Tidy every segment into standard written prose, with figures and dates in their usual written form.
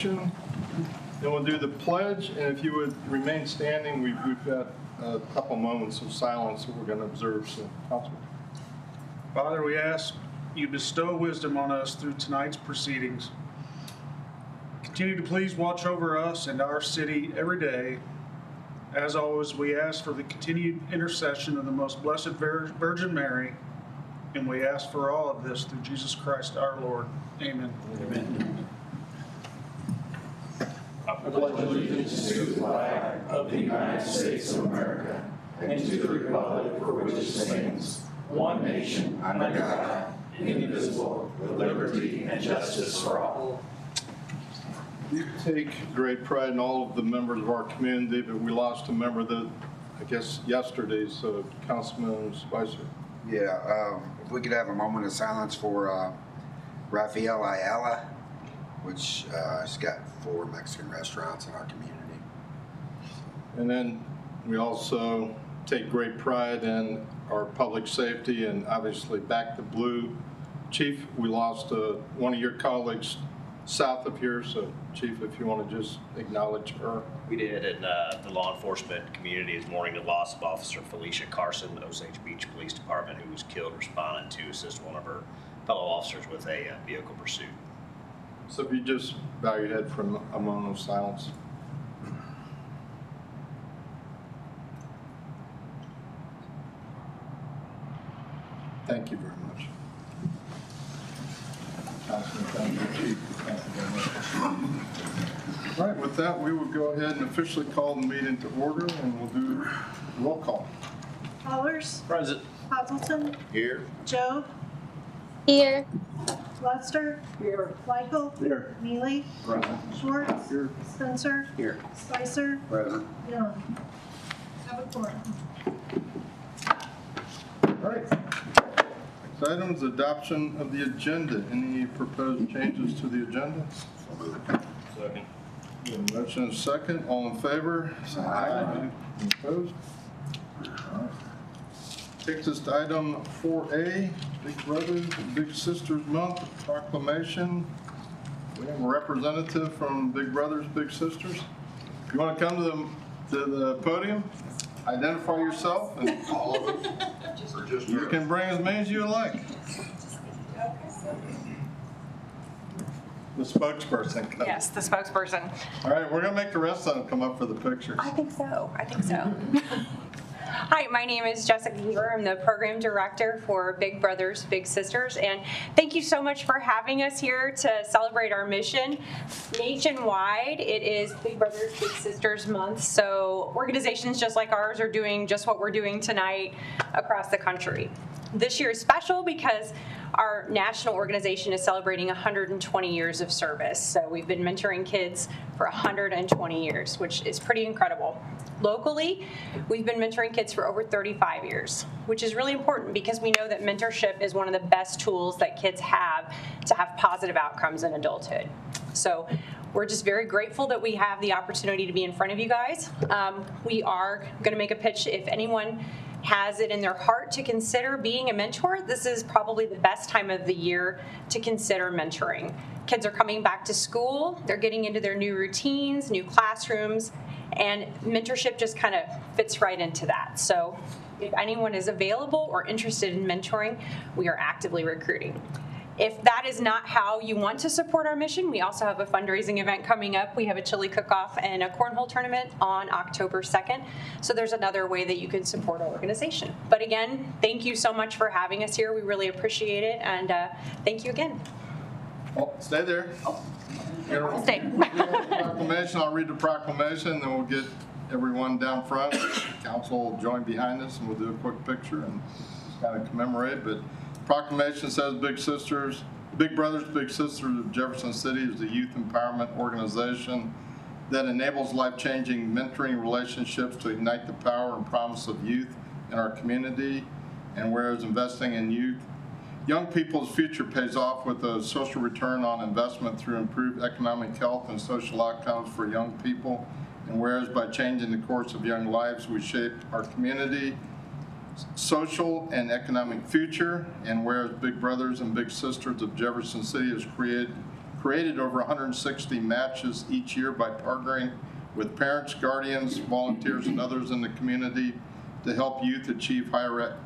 Then we'll do the pledge, and if you would remain standing, we've got a couple moments of silence that we're going to observe. So, Councilman. Father, we ask you bestow wisdom on us through tonight's proceedings. Continue to please watch over us and our city every day. As always, we ask for the continued intercession of the most blessed Virgin Mary, and we ask for all of this through Jesus Christ our Lord. Amen. Amen. I pledge allegiance to the flag of the United States of America and to the republic for which it stands, one nation, under God, indivisible, with liberty and justice for all. We take great pride in all of the members of our community, but we lost a member that, I guess, yesterday, so Councilman Spicer. Yeah, if we could have a moment of silence for Rafael Ayala, which has got 4 Mexican restaurants in our community. And then we also take great pride in our public safety and obviously Back the Blue. Chief, we lost one of your colleagues south of here, so Chief, if you want to just acknowledge her. We did, and the law enforcement community is mourning the loss of Officer Felicia Carson, the Osage Beach Police Department, who was killed responding to assist one of her fellow officers with a vehicle pursuit. So if you just bow your head for a moment of silence. Thank you very much. Councilman, thank you, Chief. Thank you very much. All right, with that, we will go ahead and officially call the meeting to order, and we'll do roll call. Hollers. Present. Hazelton. Here. Joe. Here. Lester. Here. Michael. Here. Mealy. Present. Schwartz. Here. Spencer. Here. Spicer. Present. Young. Have a quorum. All right. Next item is adoption of the agenda. Any proposed changes to the agenda? Second. We have a motion and a second. All in favor? Say aye. Any opposed? All right. Takes us to item 4A, Big Brothers Big Sisters Month proclamation. We have a representative from Big Brothers Big Sisters. You want to come to the podium? Identify yourself, and you can bring as many as you like. The spokesperson comes. Yes, the spokesperson. All right, we're going to make the rest of them come up for the pictures. I think so. Hi, my name is Jessica Heaver. I'm the program director for Big Brothers Big Sisters, and thank you so much for having us here to celebrate our mission. Nationwide, it is Big Brothers Big Sisters Month, so organizations just like ours are doing just what we're doing tonight across the country. This year is special because our national organization is celebrating 120 years of service. So we've been mentoring kids for 120 years, which is pretty incredible. Locally, we've been mentoring kids for over 35 years, which is really important because we know that mentorship is one of the best tools that kids have to have positive outcomes in adulthood. So we're just very grateful that we have the opportunity to be in front of you guys. We are going to make a pitch. If anyone has it in their heart to consider being a mentor, this is probably the best time of the year to consider mentoring. Kids are coming back to school, they're getting into their new routines, new classrooms, and mentorship just kind of fits right into that. So if anyone is available or interested in mentoring, we are actively recruiting. If that is not how you want to support our mission, we also have a fundraising event coming up. We have a chili cook-off and a cornhole tournament on October 2nd. So there's another way that you can support our organization. But again, thank you so much for having us here. We really appreciate it. And thank you again. Oh, stay there. I'll stay. Proclamation. I'll read the proclamation, then we'll get everyone down front. Council will join behind us, and we'll do a quick picture and just kind of commemorate. But proclamation says Big Brothers Big Sisters of Jefferson City is a youth empowerment organization that enables life-changing mentoring relationships to ignite the power and promise of youth in our community. And whereas investing in young people's future pays off with a social return on investment through improved economic health and social outcomes for young people. And whereas by changing the course of young lives, we shape our community, social and economic future. And whereas Big Brothers and Big Sisters of Jefferson City has created created over 160 matches each year by partnering with parents, guardians, volunteers, and others in the community to help youth achieve higher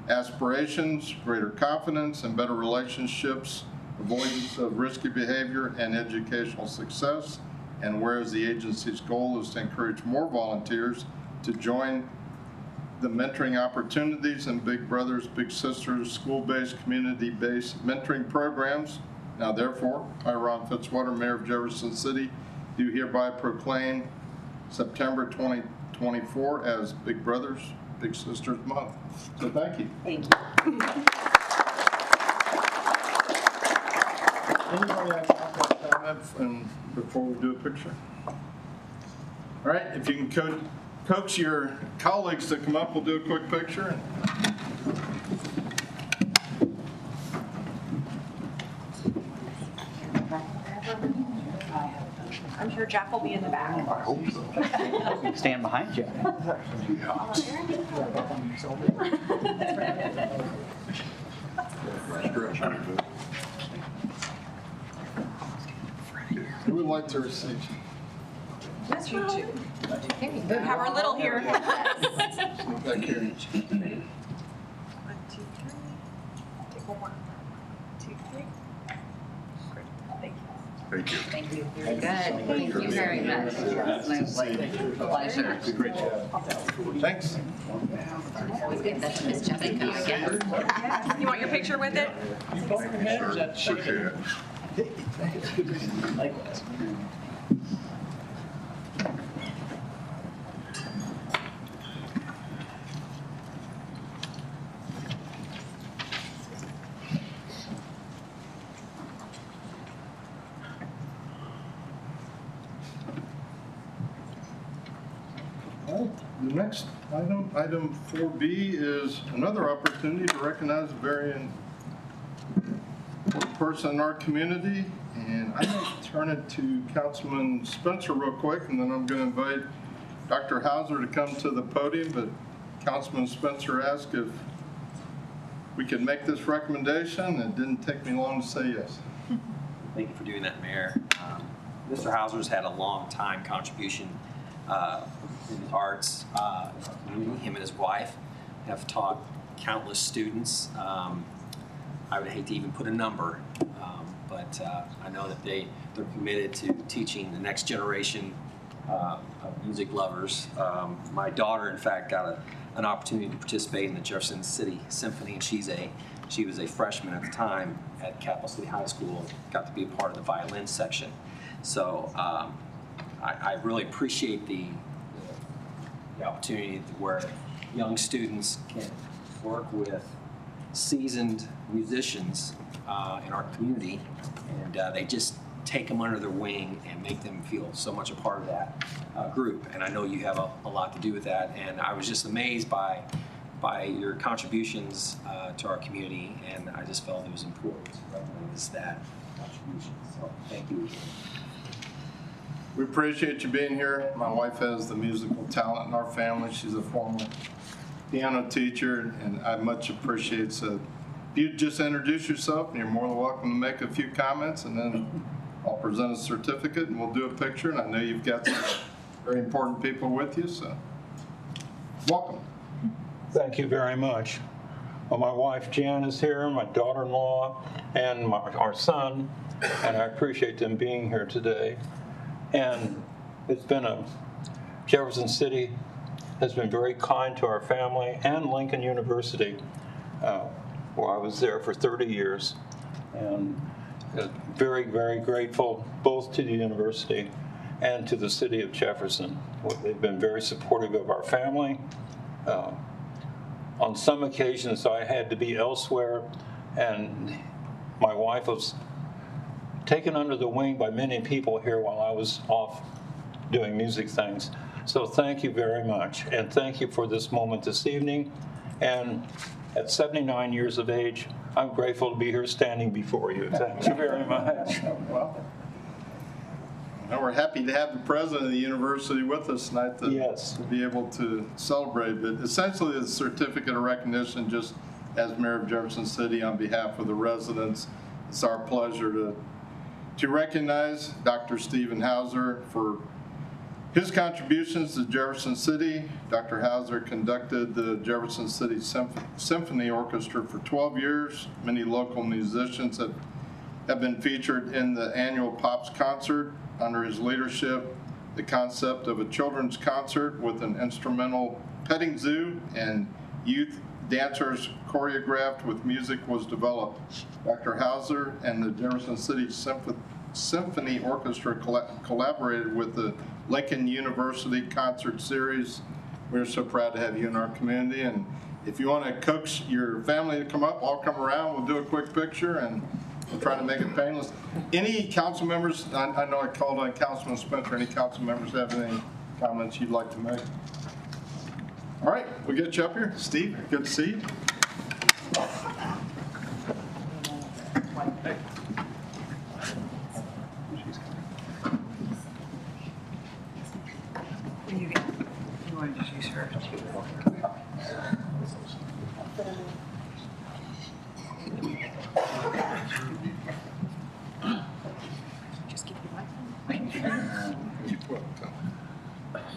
aspirations, greater confidence, and better relationships, avoidance of risky behavior, and educational success. And whereas the agency's goal is to encourage more volunteers to join the mentoring opportunities in Big Brothers Big Sisters school-based, community-based mentoring programs. Now therefore, I, Ron Fitzwater, Mayor of Jefferson City, do hereby proclaim September 2024 as Big Brothers Big Sisters Month. So thank you. Thank you. Anybody have a comment before we do a picture? All right, if you can coax your colleagues to come up, we'll do a quick picture. I'm sure Jeff will be in the back. I hope so. Stand behind you. Who would like to receive? Yes, you too. We have our little here. Back here. 1, 2, 3. Take one more. 2, 3. Great. Thank you. Thank you. Thank you. Very good. Thank you very much. It's my pleasure. Great job. Thanks. Always good to Miss Jessica again. You want your picture with it? Appreciate it. Likewise. The next item 4B, is another opportunity to recognize a very important person in our community. And I'm going to turn it to Councilman Spencer real quick, and then I'm going to invite Dr. Hauser to come to the podium. But Councilman Spencer asked if we could make this recommendation. It didn't take me long to say yes. Thank you for doing that, Mayor. Mr. Hauser's had a long time contribution in the arts. Him and his wife have taught countless students. I would hate to even put a number, but I know that they're committed to teaching the next generation of music lovers. My daughter, in fact, got an opportunity to participate in the Jefferson City Symphony, and she was a freshman at the time at Capital City High School, got to be a part of the violin section. So I really appreciate the opportunity where young students can work with seasoned musicians in our community, and they just take them under their wing and make them feel so much a part of that group. And I know you have a lot to do with that, and I was just amazed by your contributions to our community, and I just felt it was important to recognize that contribution. So thank you. We appreciate you being here. My wife has the musical talent in our family. She's a former piano teacher, and I much appreciate. So if you just introduce yourself, and you're more than welcome to make a few comments, and then I'll present a certificate and we'll do a picture. And I know you've got some very important people with you, so welcome. Thank you very much. Well, my wife Jan is here, my daughter-in-law, and our son, and I appreciate them being here today. And it's been Jefferson City has been very kind to our family, and Lincoln University, where I was there for 30 years. And very, very grateful both to the university and to the city of Jefferson. They've been very supportive of our family. On some occasions, I had to be elsewhere, and my wife was taken under the wing by many people here while I was off doing music things. So thank you very much, and thank you for this moment this evening. And at 79 years of age, I'm grateful to be here standing before you. Thank you very much. Well, now we're happy to have the president of the university with us tonight to be able to celebrate. But essentially, the certificate of recognition, just as Mayor of Jefferson City, on behalf of the residents, it's our pleasure to to recognize Dr. Stephen Hauser for his contributions to Jefferson City. Dr. Hauser conducted the Jefferson City Symphony Orchestra for 12 years. Many local musicians have been featured in the annual Pops concert. Under his leadership, the concept of a children's concert with an instrumental petting zoo and youth dancers choreographed with music was developed. Dr. Hauser and the Jefferson City Symphony Orchestra collaborated with the Lincoln University Concert Series. We're so proud to have you in our community, and if you want to coax your family to come up, I'll come around, we'll do a quick picture, and we'll try to make it painless. Any council members, I know I called on Councilman Spencer, any council members have any comments you'd like to make? All right, we'll get you up here. Steve, good to see you. You want to just use her? Just give you my phone.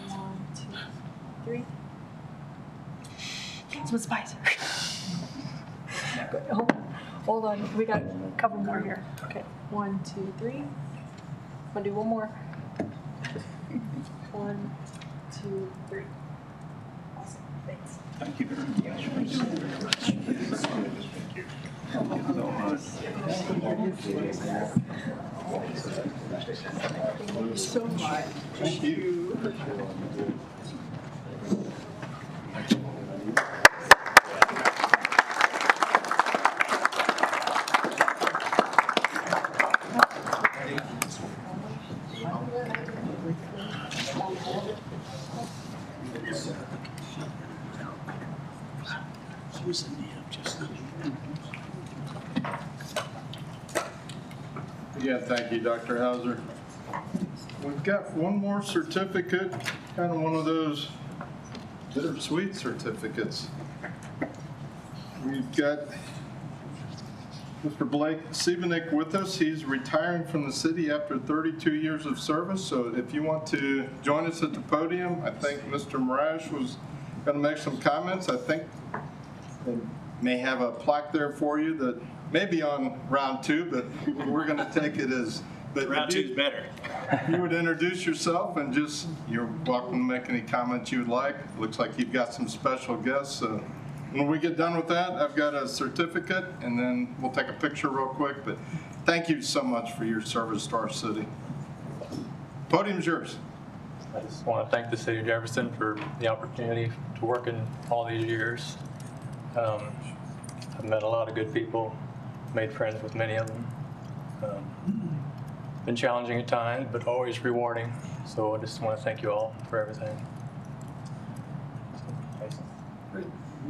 1, 2, 3. Councilman Spicer. Hold on, we got a couple more here. Okay, 1, 2, 3. Wanna do one more? 1, 2, 3. Awesome, thanks. Thank you very much. Thank you so much. Thank you. Yeah, thank you, Dr. Hauser. We've got one more certificate, kind of one of those bittersweet certificates. We've got Mr. Blake Siebenik with us. He's retiring from the city after 32 years of service. So if you want to join us at the podium, I think Mr. Marash was going to make some comments. I think they may have a plaque there for you that may be on round 2, but we're going to take it as. But Round 2 is better. You would introduce yourself and just, you're welcome to make any comments you would like. Looks like you've got some special guests. So when we get done with that, I've got a certificate, and then we'll take a picture real quick. But thank you so much for your service to our city. Podium's yours. I just want to thank the city of Jefferson for the opportunity to work in all these years. I've met a lot of good people, made friends with many of them. Been challenging at times, but always rewarding. So I just want to thank you all for everything.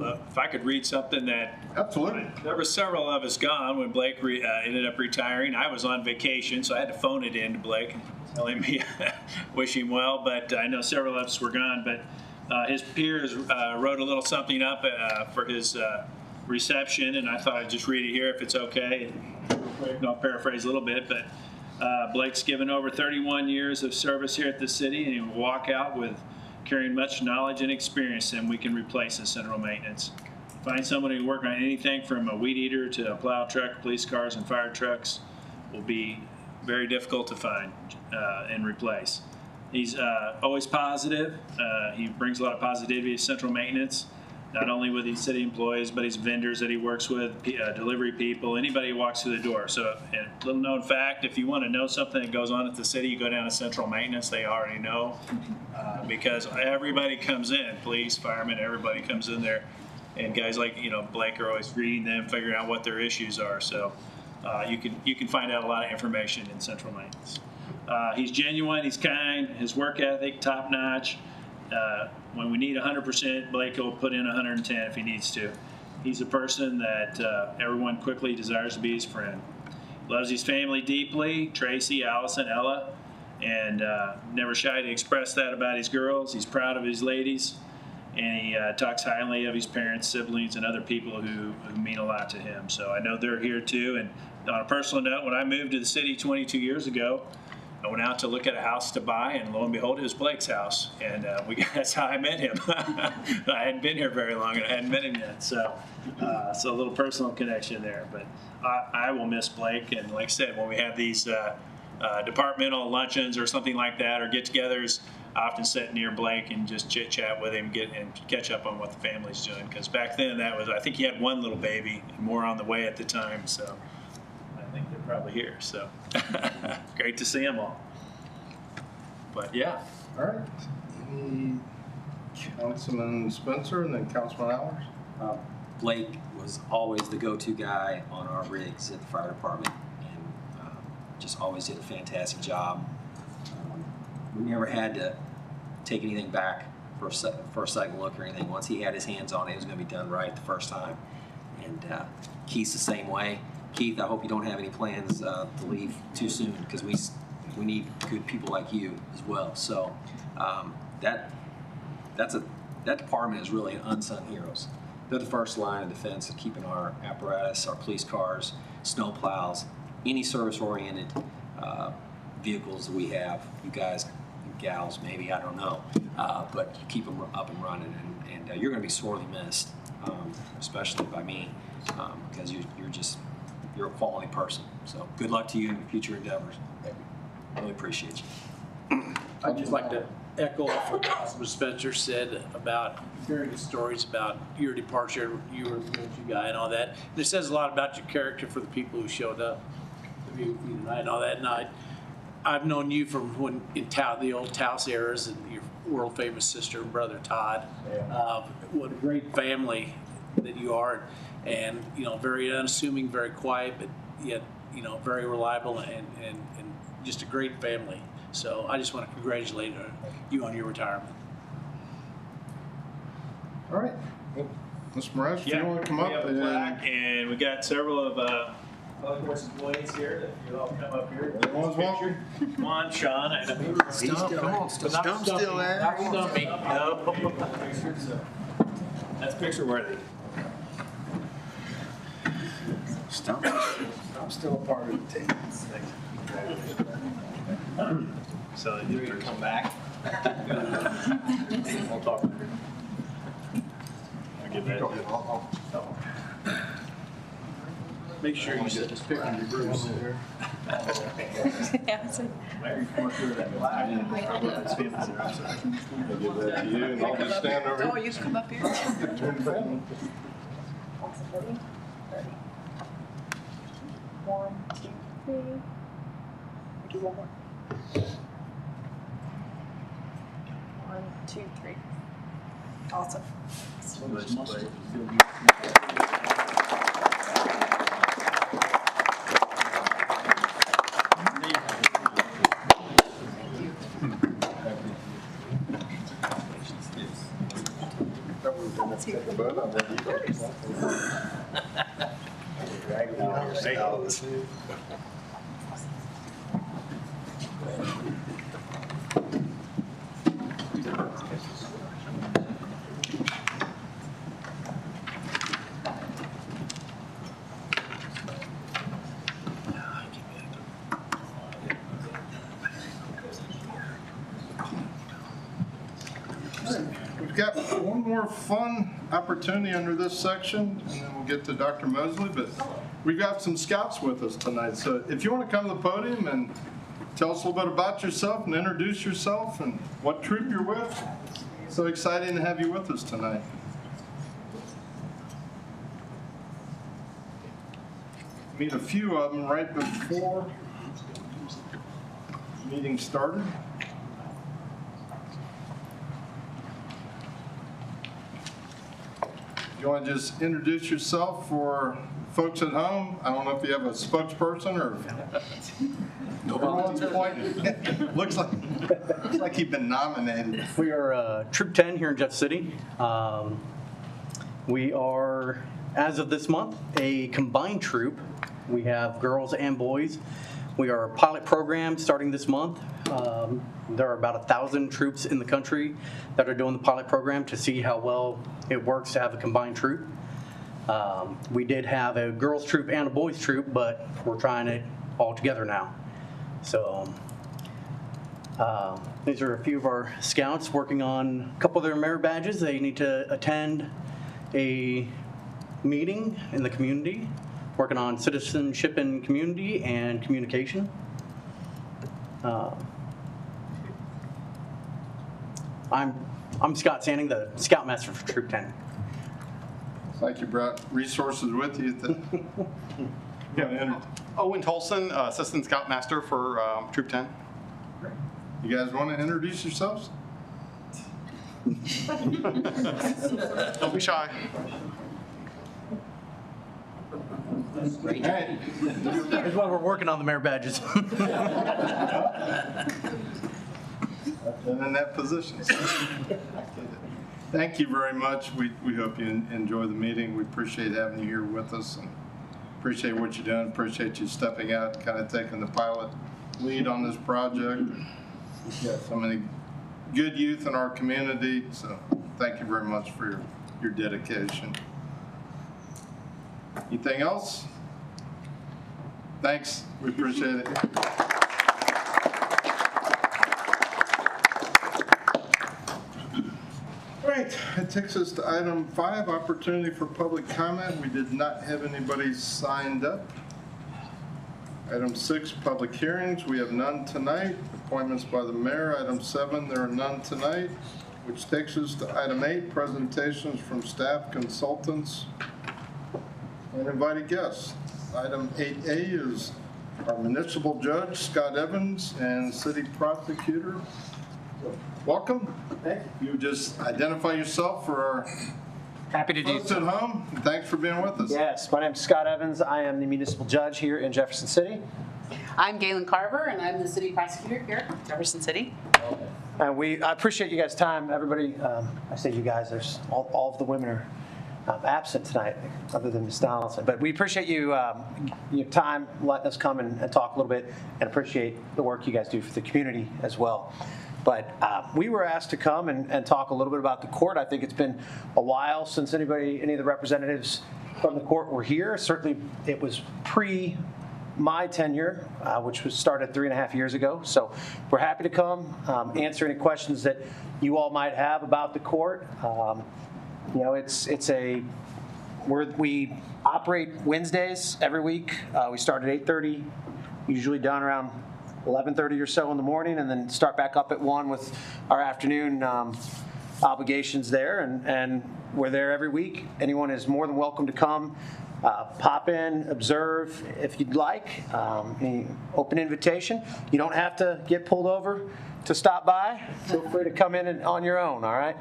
If I could read something that. Absolutely. There were several of us gone when Blake ended up retiring. I was on vacation, so I had to phone it in to Blake, telling me wish him well. But I know several of us were gone. But his peers wrote a little something up for his reception, and I thought I'd just read it here if it's okay. And I'll paraphrase a little bit, but Blake's given over 31 years of service here at the city, and he will walk out with carrying much knowledge and experience, and we can replace in central maintenance. Find someone who work on anything from a weed eater to a plow truck, police cars, and fire trucks will be very difficult to find and replace. He's always positive. He brings a lot of positivity to central maintenance, not only with his city employees, but his vendors that he works with, delivery people, anybody who walks through the door. So a little known fact, if you want to know something that goes on at the city, you go down to central maintenance, they already know. Because everybody comes in, police, firemen, everybody comes in there. And guys like, Blake are always reading them, figuring out what their issues are. So you can find out a lot of information in central maintenance. He's genuine, he's kind, his work ethic, top notch. When we need 100%, Blake will put in 110 if he needs to. He's a person that everyone quickly desires to be his friend. Loves his family deeply, Tracy, Allison, Ella, and never shy to express that about his girls. He's proud of his ladies, and he talks highly of his parents, siblings, and other people who mean a lot to him. So I know they're here too. And on a personal note, when I moved to the city 22 years ago, I went out to look at a house to buy, and lo and behold, it was Blake's house. And that's how I met him. I hadn't been here very long, and I hadn't met him yet. So a little personal connection there. But I will miss Blake. And like I said, when we have these departmental luncheons or something like that, or get-togethers, I often sit near Blake and just chit-chat with him, and catch up on what the family's doing. Because back then, I think he had one little baby, and more on the way at the time. So I think they're probably here. So great to see them all. But yeah. All right. Any Councilman Spencer and then Councilman Allers? Blake was always the go-to guy on our rigs at the fire department, and just always did a fantastic job. We never had to take anything back for a second look or anything. Once he had his hands on it, it was going to be done right the first time. And Keith's the same way. Keith, I hope you don't have any plans to leave too soon, because we need good people like you as well. So that department is really unsung heroes. They're the first line of defense of keeping our apparatus, our police cars, snow plows, any service-oriented vehicles that we have. You guys, you gals, maybe, I don't know, but you keep them up and running, and you're going to be sorely missed, especially by me, because you're a quality person. So good luck to you in your future endeavors. Really appreciate you. I'd just like to echo what Councilman Spencer said about hearing the stories about your departure, you were a military guy and all that. And it says a lot about your character for the people who showed up to be with you tonight and all that. And I've known you from when in the old Taos eras, and your world famous sister and brother Todd. What a great family that you are, and very unassuming, very quiet, but yet very reliable and just a great family. So I just want to congratulate you on your retirement. All right. Well, Mr. Moresh, if you want to come we up. have a plaque, and we got several of public works employees here that you'll all come up here. Everyone's welcome. Come on, Sean. Stump's still there. Not stumpy. No. That's picture worthy. I'm still a part of the team. So you're going to come back. We'll talk. I'll give that to you. Make sure you set this picture to Bruce. Yeah, so- Larry, come up here with that plaque. I'll give that to you, And I'll just stand over here. Oh, you come up here. One, two, three. Do one more. 1, 2, 3. Awesome. We've got one more fun opportunity under this section, and then we'll get to Dr. Mosley, but we've got some scouts with us tonight. So if you want to come to the podium and tell us a little bit about yourself and introduce yourself and what troop you're with. So exciting to have you with us tonight. Meet a few of them right before the meeting started. You want to just introduce yourself for folks at home? I don't know if you have a spokesperson or everyone's pointing. Looks like you've been nominated. We are Troop 10 here in Jeff City. We are, as of this month, a combined troop. We have girls and boys. We are a pilot program starting this month. There are about 1,000 troops in the country that are doing the pilot program to see how well it works to have a combined troop. We did have a girls troop and a boys troop, but we're trying it all together now. So these are a few of our scouts working on a couple of their merit badges. They need to attend a meeting in the community, working on citizenship and community and communication. I'm Scott Sanning, the Scoutmaster for Troop 10. It's like you brought resources with you. Owen Tolson, Assistant Scoutmaster for Troop 10. You guys want to introduce yourselves? Don't be shy. Hey. That's why we're working on the merit badges. I've been in that position. Thank you very much. We hope you enjoy the meeting. We appreciate having you here with us and appreciate what you're doing. Appreciate you stepping out, kind of taking the pilot lead on this project. We've got so many good youth in our community, so thank you very much for your dedication. Anything else? Thanks. We appreciate it. Right, it takes us to item 5, opportunity for public comment. We did not have anybody signed up. Item 6, public hearings. We have none tonight. Appointments by the mayor. Item 7, there are none tonight, which takes us to item 8, presentations from staff, consultants, and invited guests. Item 8A is our municipal judge, Scott Evans, and city prosecutor. Welcome. Thank you. You just identify yourself for our Happy to do folks so. at home. Thanks for being with us. Yes, my name is Scott Evans. I am the municipal judge here in Jefferson City. I'm Galen Carver, and I'm the city prosecutor here in Jefferson City. And I appreciate you guys' time. Everybody, I say you guys, there's all of the women are absent tonight, other than Ms. Donaldson. But we appreciate you, your time, letting us come and talk a little bit, and appreciate the work you guys do for the community as well. But we were asked to come and talk a little bit about the court. I think it's been a while since any of the representatives from the court were here. Certainly, it was pre my tenure, which was started 3.5 years ago. So we're happy to come, answer any questions that you all might have about the court. You know, we operate Wednesdays every week. We start at 8:30, usually done around 11:30 or so in the morning, and then start back up at 1 with our afternoon obligations there. And we're there every week. Anyone is more than welcome to come, pop in, observe if you'd like. Any open invitation. You don't have to get pulled over to stop by. Feel free to come in on your own, all right?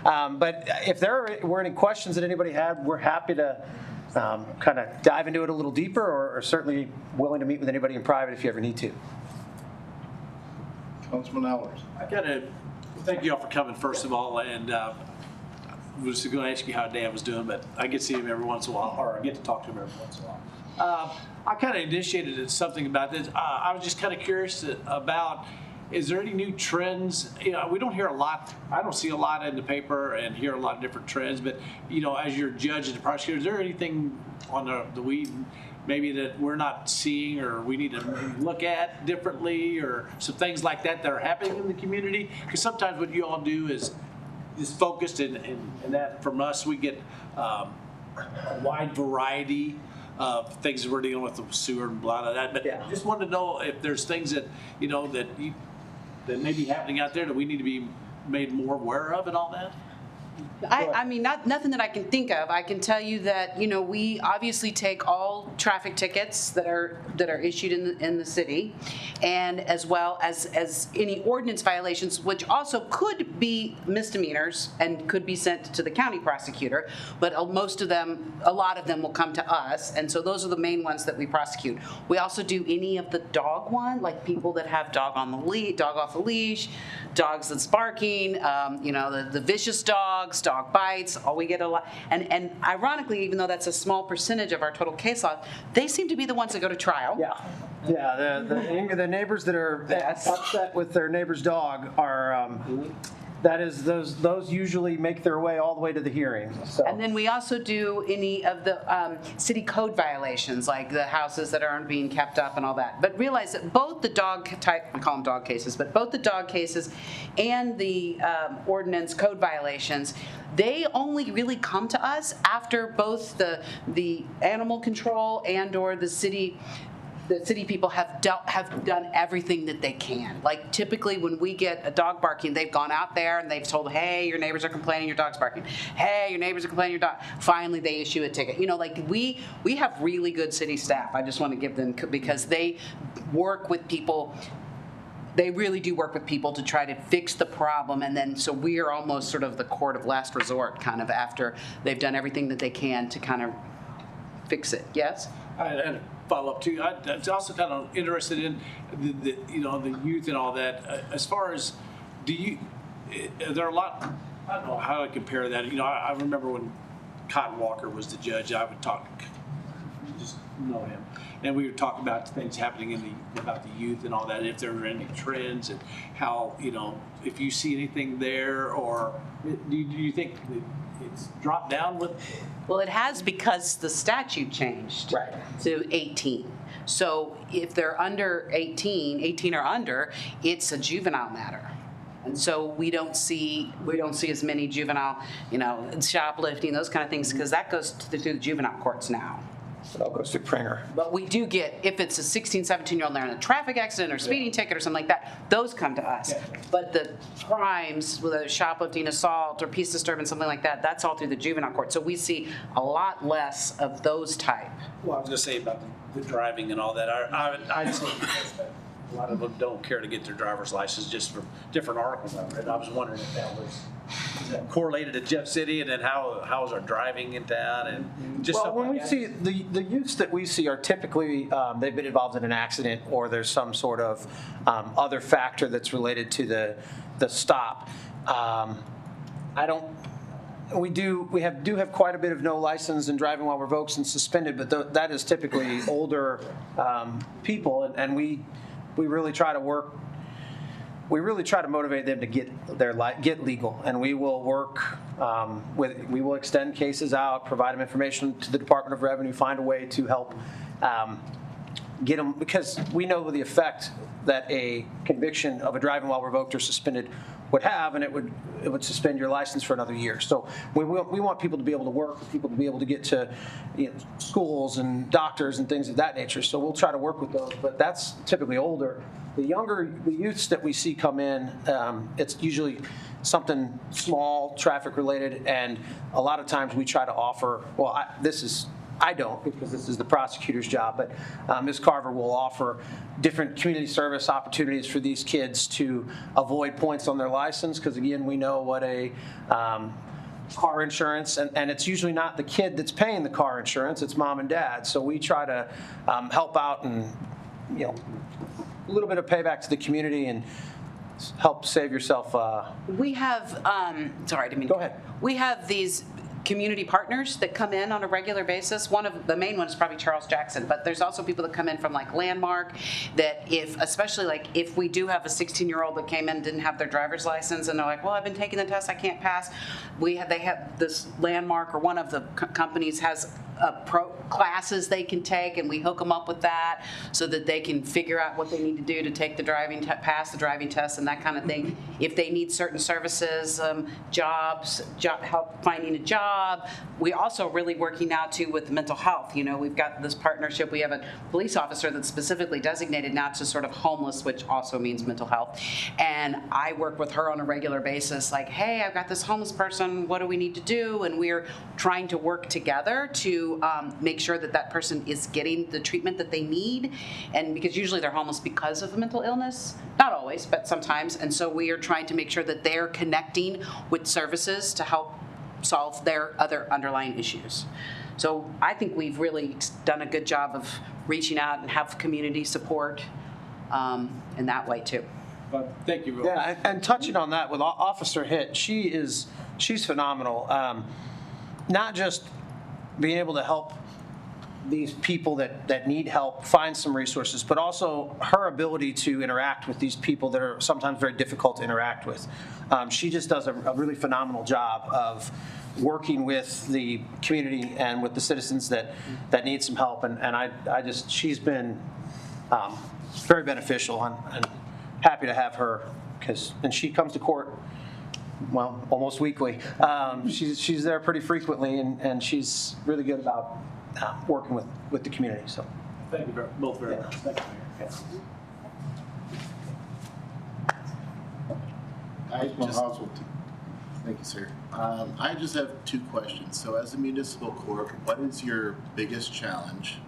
But if there were any questions that anybody had, we're happy to kind of dive into it a little deeper, or certainly willing to meet with anybody in private if you ever need to. Councilman Allers. I got to thank you all for coming, first of all, and I was going to ask you how Dan was doing, but I get to see him every once in a while, or I get to talk to him every once in a while. I kind of initiated something about this. I was just kind of curious about, is there any new trends? You know, we don't hear a lot. I don't see a lot in the paper and hear a lot of different trends, but, you know, as your judge and the prosecutor, is there anything on the weed maybe that we're not seeing or we need to look at differently, or some things like that are happening in the community? Because sometimes what you all do is focused, and that from us we get a wide variety of things that we're dealing with, the sewer and blah, blah, blah. But yeah, just wanted to know if there's things that, you know, that may be happening out there that we need to be made more aware of and all that. I mean, nothing that I can think of. I can tell you that, you know, we obviously take all traffic tickets that are issued in the city, and as well as any ordinance violations, which also could be misdemeanors and could be sent to the county prosecutor, but a lot of them will come to us, and so those are the main ones that we prosecute. We also do any of the dog one, like people that have dog off the leash, dogs that's barking, you know, the vicious dogs, dog bites. We get a lot, and ironically, even though that's a small percentage of our total case log, they seem to be the ones that go to trial. Yeah. Yeah, the neighbors that are upset with their neighbor's dog are, those usually make their way all the way to the hearing, so. And then we also do any of the city code violations, like the houses that aren't being kept up and all that. But realize that both the dog type, I call them dog cases, but both the dog cases and the ordinance code violations, they only really come to us after both the animal control and or the city people have done everything that they can. Like typically when we get a dog barking, they've gone out there and they've told, hey, your neighbors are complaining your dog's barking. Hey, your neighbors are complaining your dog. Finally, they issue a ticket. You know, like we have really good city staff. I just want to give them, because they work with people. They really do work with people to try to fix the problem, and then so we are almost sort of the court of last resort, kind of after they've done everything that they can to kind of fix it. Yes? And follow up too. I'm also kind of interested in the youth and all that. As far as, there are a lot. I don't know how I compare that. You know, I remember when Cotton Walker was the judge. I would talk, just know him, and we would talk about things happening about the youth and all that. If there were any trends and how, if you see anything there, or do you think it's dropped down with? Well, it has, because the statute changed to 18. So if they're under 18 or under, it's a juvenile matter. And so we don't see as many juvenile, shoplifting, those kind of things, because that goes through the juvenile courts now. It all goes to Pringer. But we do get, if it's a 16, 17-year-old and they're in a traffic accident or speeding ticket or something like that, those come to us. But the crimes, whether it's shoplifting, assault, or peace disturbance, something like that, that's all through the juvenile court. So we see a lot less of those type. Well, I was going to say about the driving and all that. I'd say a lot of them don't care to get their driver's license just for different articles I've read. I was wondering if that was correlated to Jeff City, and then how is our driving in town, and just well, when we see the youths that we see are typically they've been involved in an accident, or there's some sort of other factor that's related to the stop. We do have quite a bit of no license and driving while revoked and suspended, but that is typically older people, and we really try to work. We really try to motivate them to get legal, and we will work we will extend cases out, provide them information to the Department of Revenue, find a way to help get them, because we know the effect that a conviction of a driving while revoked or suspended would have, and it would suspend your license for another year. So we want people to be able to work, people to be able to get to schools and doctors and things of that nature. So we'll try to work with those, but that's typically older. The youths that we see come in, it's usually something small, traffic related, and a lot of times we try to offer, I don't, because this is the prosecutor's job, but Ms. Carver will offer different community service opportunities for these kids to avoid points on their license, because again, we know what a car insurance, and it's usually not the kid that's paying the car insurance, it's mom and dad. So we try to help out and, a little bit of payback to the community and help save yourself. We have, sorry, I didn't mean to. Go ahead. We have these community partners that come in on a regular basis. One of the main ones is probably Charles Jackson, but there's also people that come in from like Landmark, that especially if we do have a 16-year-old that came in and didn't have their driver's license, and they're like, well, I've been taking the test, I can't pass. They have this Landmark, or one of the companies has classes they can take, and we hook them up with that so that they can figure out what they need to do to take the pass the driving test and that kind of thing. If they need certain services, help finding a job. We also really working now too with mental health. We've got this partnership. We have a police officer that's specifically designated now to sort of homeless, which also means mental health. And I work with her on a regular basis, like, hey, I've got this homeless person, what do we need to do? And we're trying to work together to make sure that person is getting the treatment that they need. And because usually they're homeless because of a mental illness, not always, but sometimes. And so we are trying to make sure that they're connecting with services to help solve their other underlying issues. So I think we've really done a good job of reaching out and have community support in that way too. Thank you. Yeah, and touching on that with Officer Hitt, she's phenomenal. Not just being able to help these people that need help find some resources, but also her ability to interact with these people that are sometimes very difficult to interact with. She just does a really phenomenal job of working with the community and with the citizens that need some help. And she's been very beneficial, and happy to have her, and she comes to court, well, almost weekly. She's there pretty frequently, and she's really good about working with the community. So Thank you both very much. Thank you, Mayor. Thank you, sir. I just have 2 questions. So as a municipal court, what is your biggest challenge?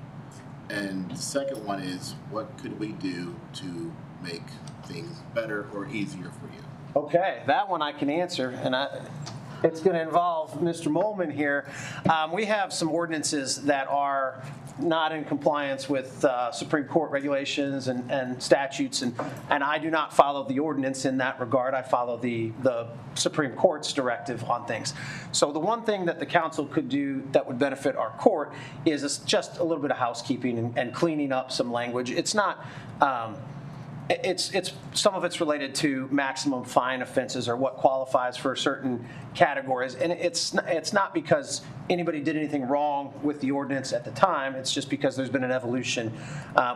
And the second one is, what could we do to make things better or easier for you? Okay, that one I can answer, and it's going to involve Mr. Molman here. We have some ordinances that are not in compliance with Supreme Court regulations and statutes, and I do not follow the ordinance in that regard. I follow the Supreme Court's directive on things. So the one thing that the council could do that would benefit our court is just a little bit of housekeeping and cleaning up some language. It's not... It's some of it's related to maximum fine offenses or what qualifies for certain categories, and it's not because anybody did anything wrong with the ordinance at the time. It's just because there's been an evolution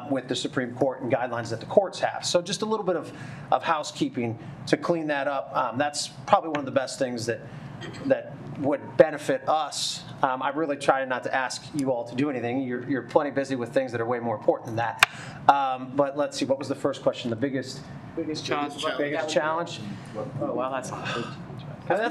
with the Supreme Court and guidelines that the courts have. So just a little bit of housekeeping to clean that up. That's probably one of the best things that would benefit us. I really try not to ask you all to do anything. You're plenty busy with things that are way more important than that. But let's see, what was the first question? The biggest challenge? Biggest challenge? Oh, well, that's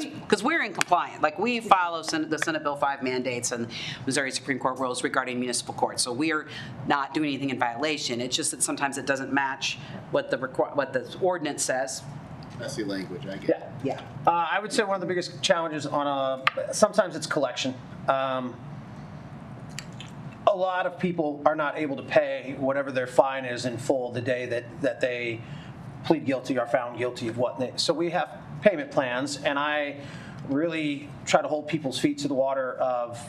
because we're in compliance. Like, we follow the Senate Bill 5 mandates and Missouri Supreme Court rules regarding municipal court. So we're not doing anything in violation. It's just that sometimes it doesn't match what the ordinance says. That's the language, I get it. Yeah. I would say one of the biggest challenges sometimes it's collection. A lot of people are not able to pay whatever their fine is in full the day that they plead guilty or found guilty of so we have payment plans, and I really try to hold people's feet to the water of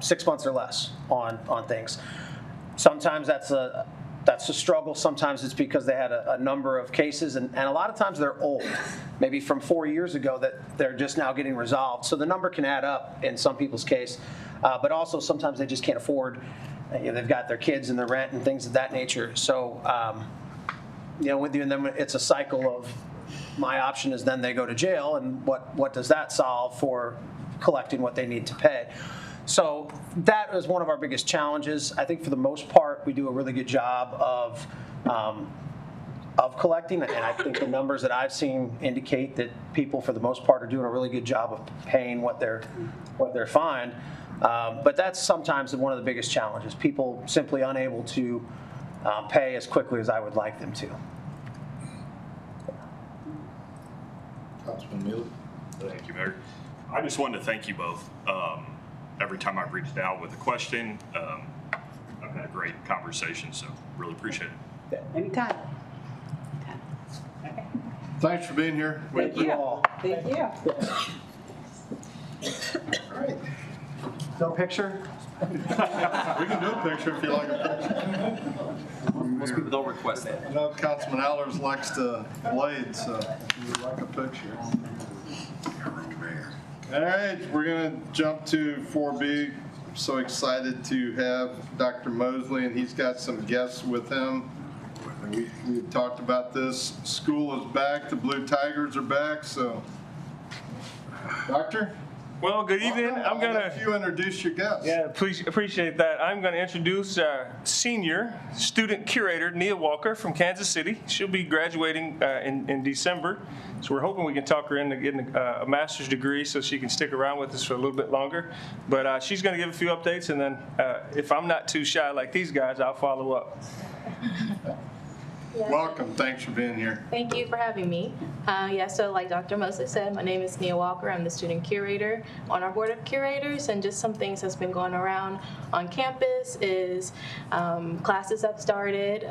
6 months or less on things. Sometimes that's a struggle. Sometimes it's because they had a number of cases, and a lot of times they're old, maybe from 4 years ago, that they're just now getting resolved. So the number can add up in some people's case, but also sometimes they just can't afford. They've got their kids and their rent and things of that nature. So with you and them, it's a cycle of my option is then they go to jail, and what does that solve for collecting what they need to pay? So that is one of our biggest challenges. I think for the most part, we do a really good job of collecting, and I think the numbers that I've seen indicate that people, for the most part, are doing a really good job of paying what they're fined. But that's sometimes one of the biggest challenges. People simply unable to pay as quickly as I would like them to. Councilman Mealy. Thank you, Mayor. I just wanted to thank you both. Every time I've reached out with a question, I've had a great conversation, so really appreciate it. Anytime. Thanks for being here. Thank you all. Thank you. All right. No picture? We can do a picture if you like a picture. Most people don't request that. I know Councilman Allers likes to blade, so if you like a picture. All right, we're going to jump to 4B. I'm so excited to have Dr. Mosley, and he's got some guests with him. We talked about this. School is back. The Blue Tigers are back. So, Doctor? Well, good evening. I'm going to... You introduce your guests. Yeah, please appreciate that. I'm going to introduce senior student curator Nia Walker from Kansas City. She'll be graduating in December. So we're hoping we can talk her into getting a master's degree so she can stick around with us for a little bit longer. But she's going to give a few updates, and then if I'm not too shy like these guys, I'll follow up. Yes. Welcome. Thanks for being here. Thank you for having me. So like Dr. Mosley said, my name is Nia Walker. I'm the student curator on our board of curators, and just some things that's been going around on campus is classes have started.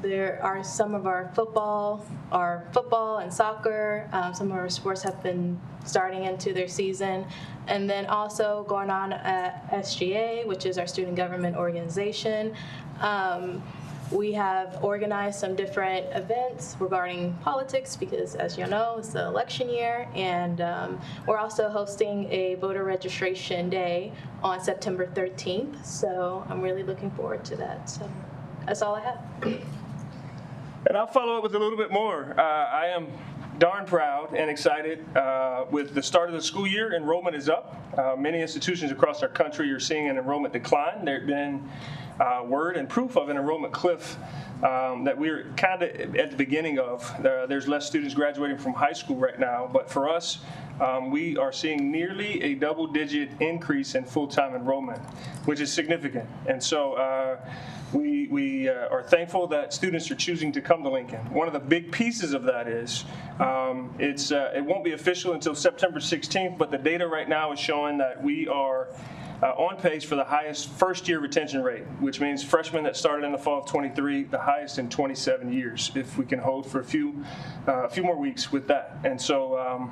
there are some of our football and soccer, some of our sports have been starting into their season. And then also going on at SGA, which is our student government organization. We have organized some different events regarding politics because, as you know, it's the election year. And we're also hosting a voter registration day on September 13th. So I'm really looking forward to that. So that's all I have. And I'll follow up with a little bit more. I am darn proud and excited. With the start of the school year, enrollment is up. Many institutions across our country are seeing an enrollment decline. There's been word and proof of an enrollment cliff that we're kind of at the beginning of. There's less students graduating from high school right now, but for us, we are seeing nearly a double-digit increase in full-time enrollment, which is significant. And so we are thankful that students are choosing to come to Lincoln. One of the big pieces of that is it won't be official until September 16th, but the data right now is showing that we are on pace for the highest first-year retention rate, which means freshmen that started in the fall of 23, the highest in 27 years, if we can hold for a few more weeks with that. And so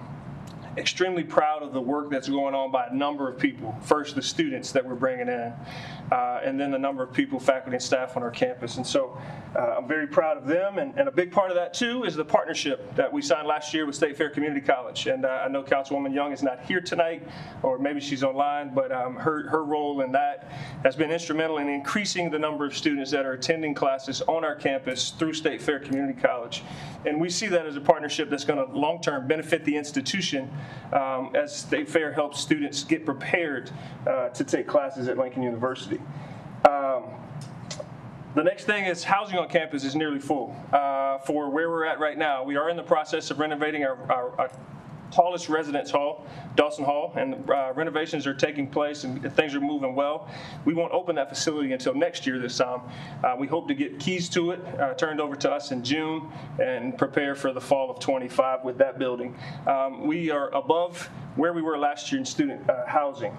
extremely proud of the work that's going on by a number of people. First, the students that we're bringing in, and then the number of people, faculty and staff on our campus. And so I'm very proud of them. And a big part of that, too, is the partnership that we signed last year with State Fair Community College. And I know Councilwoman Young is not here tonight, or maybe she's online, but her role in that has been instrumental in increasing the number of students that are attending classes on our campus through State Fair Community College. And we see that as a partnership that's going to long-term benefit the institution as State Fair helps students get prepared to take classes at Lincoln University. The next thing is housing on campus is nearly full. For where we're at right now, we are in the process of renovating our tallest residence hall, Dawson Hall, and renovations are taking place and things are moving well. We won't open that facility until next year this time. We hope to get keys to it turned over to us in June and prepare for the fall of 25 with that building. We are above where we were last year in student housing.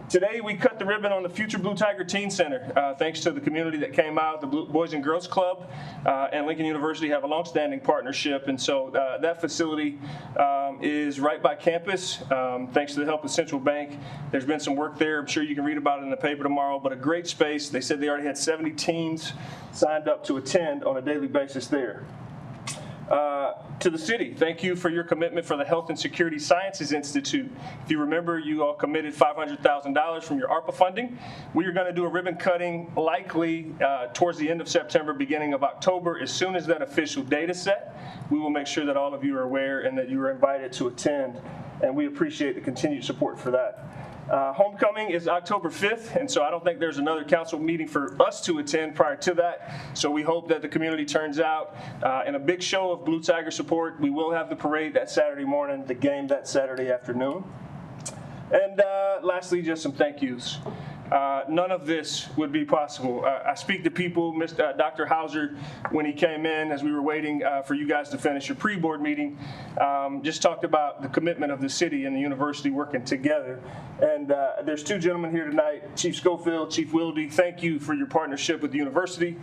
Today, we cut the ribbon on the Future Blue Tiger Teen Center, thanks to the community that came out. The Boys and Girls Club and Lincoln University have a longstanding partnership, and so that facility is right by campus, thanks to the help of Central Bank. There's been some work there. I'm sure you can read about it in the paper tomorrow, but a great space. They said they already had 70 teens signed up to attend on a daily basis there. To the city, thank you for your commitment for the Health and Security Sciences Institute. If you remember, you all committed $500,000 from your ARPA funding. We are going to do a ribbon cutting likely towards the end of September, beginning of October. As soon as that official date is set, we will make sure that all of you are aware and that you are invited to attend, and we appreciate the continued support for that. Homecoming is October 5th, and so I don't think there's another council meeting for us to attend prior to that. So we hope that the community turns out in a big show of Blue Tiger support. We will have the parade that Saturday morning, the game that Saturday afternoon. And lastly, just some thank yous. None of this would be possible. I speak to people, Dr. Hauser, when he came in, as we were waiting for you guys to finish your pre-board meeting, just talked about the commitment of the city and the university working together. And there's two gentlemen here tonight, Chief Schofield, Chief Wilde. Thank you for your partnership with the university.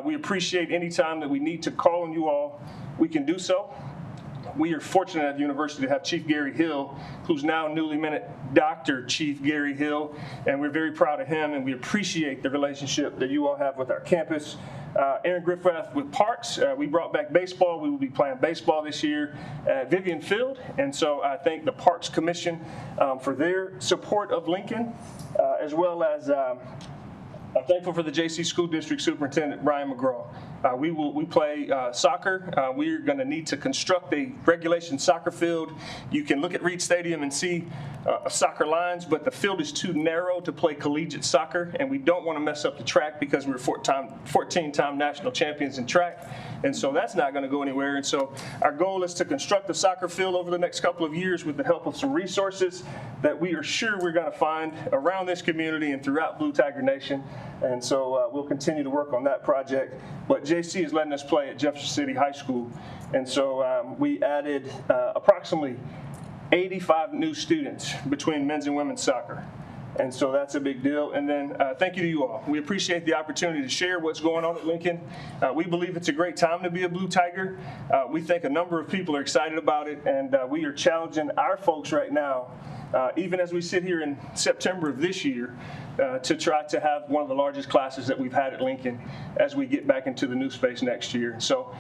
We appreciate any time that we need to call on you all, we can do so. We are fortunate at the university to have Chief Gary Hill, who's now newly minted Dr. Chief Gary Hill, and we're very proud of him, and we appreciate the relationship that you all have with our campus. Aaron Griffith with Parks, we brought back baseball. We will be playing baseball this year at Vivian Field, and so I thank the Parks Commission for their support of Lincoln, as well as I'm thankful for the JC School District Superintendent, Brian McGraw. We play soccer. We're going to need to construct a regulation soccer field. You can look at Reed Stadium and see soccer lines, but the field is too narrow to play collegiate soccer, and we don't want to mess up the track because we're 14-time national champions in track, and so that's not going to go anywhere. And so our goal is to construct a soccer field over the next couple of years with the help of some resources that we are sure we're going to find around this community and throughout Blue Tiger Nation. And so we'll continue to work on that project. But JC is letting us play at Jefferson City High School. And so we added approximately 85 new students between men's and women's soccer. And so that's a big deal. And then thank you to you all. We appreciate the opportunity to share what's going on at Lincoln. We believe it's a great time to be a Blue Tiger. We think a number of people are excited about it, and we are challenging our folks right now, even as we sit here in September of this year, to try to have one of the largest classes that we've had at Lincoln as we get back into the new space next year. So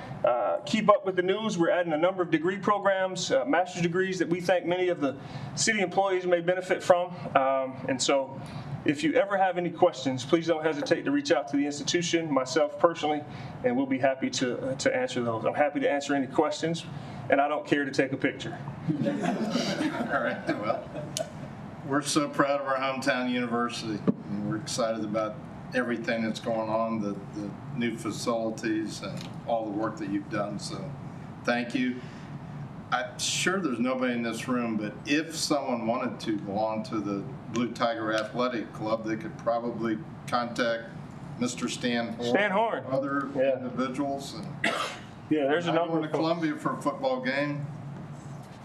keep up with the news. We're adding a number of degree programs, master's degrees that we think many of the city employees may benefit from. And so if you ever have any questions, please don't hesitate to reach out to the institution, myself personally, and we'll be happy to answer those. I'm happy to answer any questions, and I don't care to take a picture. All right, well, we're so proud of our hometown university, and we're excited about everything that's going on, the new facilities and all the work that you've done, so thank you. I'm sure there's nobody in this room, but if someone wanted to belong to the Blue Tiger Athletic Club, they could probably contact Mr. Stan Horn. Stan Horn. Other individuals. And yeah, there's a number. Going to Columbia for a football game.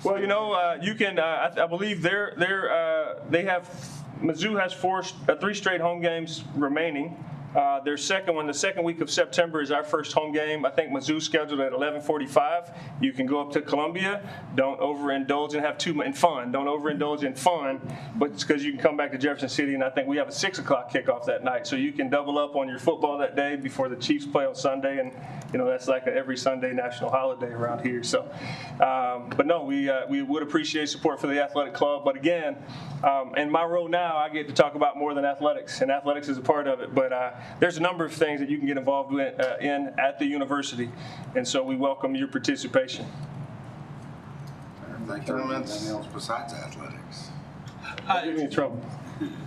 Well, you know, you can. I believe they have. Mizzou has 3 straight home games remaining. Their second one, the second week of September, is our first home game. I think Mizzou's scheduled at 11:45. You can go up to Columbia. Don't overindulge and have too much fun. Don't overindulge in fun, but it's because you can come back to Jefferson City, and I think we have a 6 o'clock kickoff that night, so you can double up on your football that day before the Chiefs play on Sunday, and you know that's like every Sunday national holiday around here. So, but no, we would appreciate support for the athletic club. But again, in my role now, I get to talk about more than athletics, and athletics is a part of it. But there's a number of things that you can get involved with in at the university, and so we welcome your participation. Thank you. Anything else besides athletics? Get me in trouble.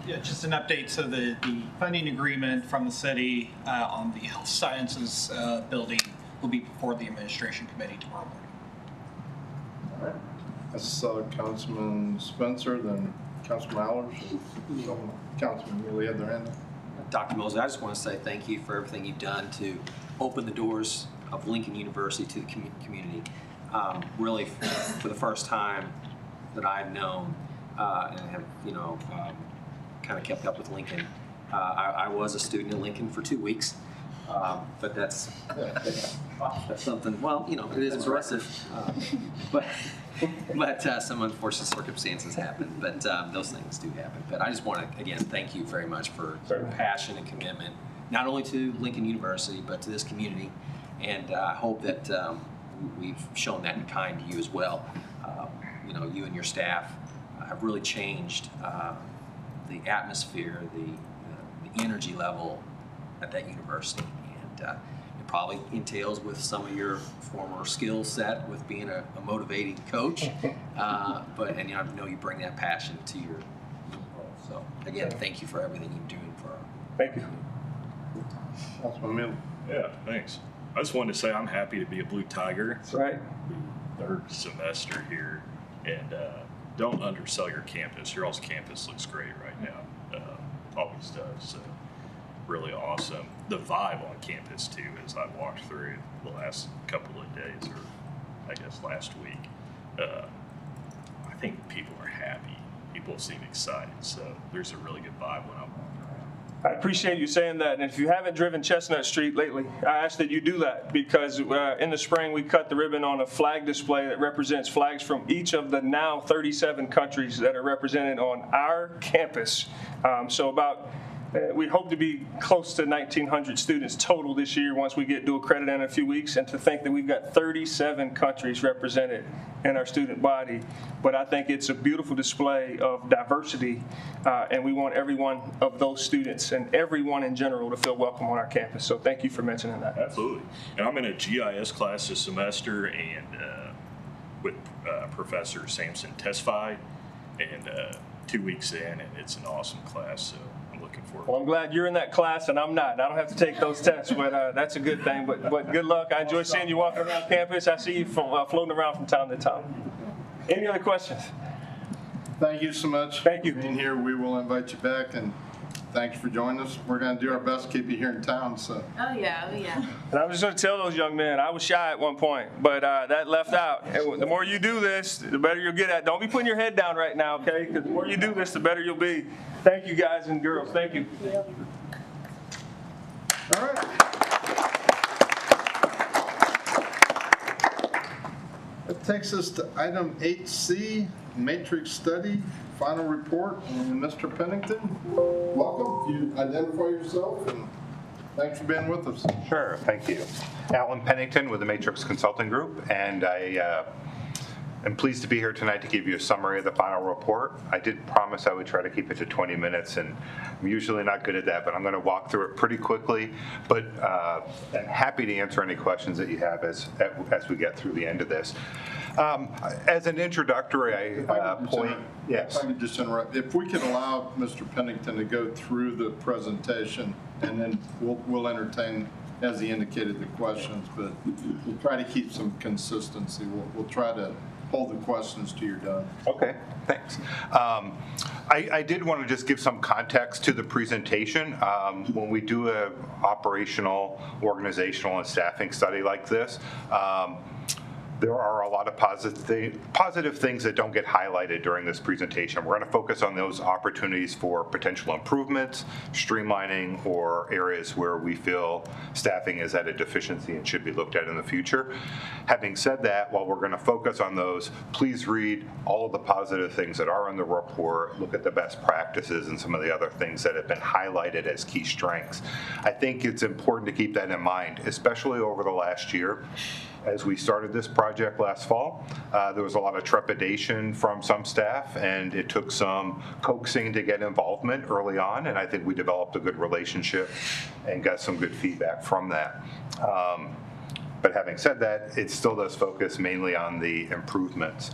Yeah, just an update. So the funding agreement from the city on the health sciences building will be before the administration committee tomorrow morning. All right. That's Councilman Spencer, then Councilman Allers. Councilman really had their hand up. Dr. Mosley, I just want to say thank you for everything you've done to open the doors of Lincoln University to the community. Really, for the first time that I've known and have, kind of kept up with Lincoln. I was a student at Lincoln for 2 weeks, but that's something. Well, it is impressive, but some unfortunate circumstances happen. But those things do happen. But I just want to again thank you very much for your passion and commitment, not only to Lincoln University but to this community, and I hope that we've shown that in kind to you as well. You and your staff have really changed the atmosphere, the energy level at that university, and it probably entails with some of your former skill set with being a motivating coach, but I know you bring that passion to your role. So again, thank you for everything you're doing for our Thank you. Councilman Miller. Yeah, thanks. I just wanted to say I'm happy to be a Blue Tiger. That's right. Third semester here, and don't undersell your campus. Your all's campus looks great right now. Always does. So really awesome. The vibe on campus too, as I walked through the last couple of days, or I guess last week, I think people are happy. People seem excited. So there's a really good vibe when I'm walking around. I appreciate you saying that, and if you haven't driven Chestnut Street lately, I ask that you do that, because in the spring we cut the ribbon on a flag display that represents flags from each of the now 37 countries that are represented on our campus. We hope to be close to 1,900 students total this year once we get dual credit in a few weeks, and to think that we've got 37 countries represented in our student body. But I think it's a beautiful display of diversity, and we want every one of those students and everyone in general to feel welcome on our campus. So thank you for mentioning that. Absolutely. And I'm in a GIS class this semester, and with Professor Sampson Tesfaye, and 2 weeks in, and it's an awesome class. So I'm looking forward. Well, I'm glad you're in that class and I'm not. I don't have to take those tests, but that's a good thing. But good luck. I enjoy seeing you walking around campus. I see you floating around from time to time. Any other questions? Thank you so much. Thank you for being here. We will invite you back, and thanks for joining us. We're going to do our best to keep you here in town. So. Oh yeah, oh yeah. And I'm just going to tell those young men, I was shy at one point, but that left out. And the more you do this, the better you'll get at it. Don't be putting your head down right now, okay? Because the more you do this, the better you'll be. Thank you, guys and girls. Thank you. All right. That takes us to item 8C, matrix study, final report. And Mr. Pennington, welcome. You identify yourself and thanks for being with us. Sure, thank you. Alan Pennington with the Matrix Consulting Group, and I am pleased to be here tonight to give you a summary of the final report. I did promise I would try to keep it to 20 minutes, and I'm usually not good at that, but I'm going to walk through it pretty quickly. But I'm happy to answer any questions that you have as we get through the end of this. As an introductory point, yes. If I could just interrupt. If we could allow Mr. Pennington to go through the presentation, and then we'll entertain, as he indicated, the questions, but we'll try to keep some consistency. We'll try to hold the questions till you're done. Okay, thanks. I did want to just give some context to the presentation. When we do an operational, organizational, and staffing study like this, there are a lot of positive things that don't get highlighted during this presentation. We're going to focus on those opportunities for potential improvements, streamlining, or areas where we feel staffing is at a deficiency and should be looked at in the future. Having said that, while we're going to focus on those, please read all of the positive things that are in the report, look at the best practices and some of the other things that have been highlighted as key strengths. I think it's important to keep that in mind, especially over the last year. As we started this project last fall, there was a lot of trepidation from some staff, and it took some coaxing to get involvement early on, and I think we developed a good relationship and got some good feedback from that. But having said that, it still does focus mainly on the improvements.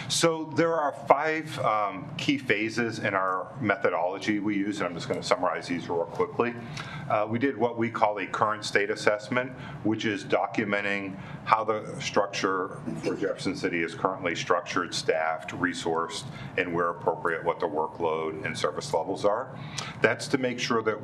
So there are 5 key phases in our methodology we use, and I'm just going to summarize these real quickly. We did what we call a current state assessment, which is documenting how the structure for Jefferson City is currently structured, staffed, resourced, and where appropriate, what the workload and service levels are. That's to make sure that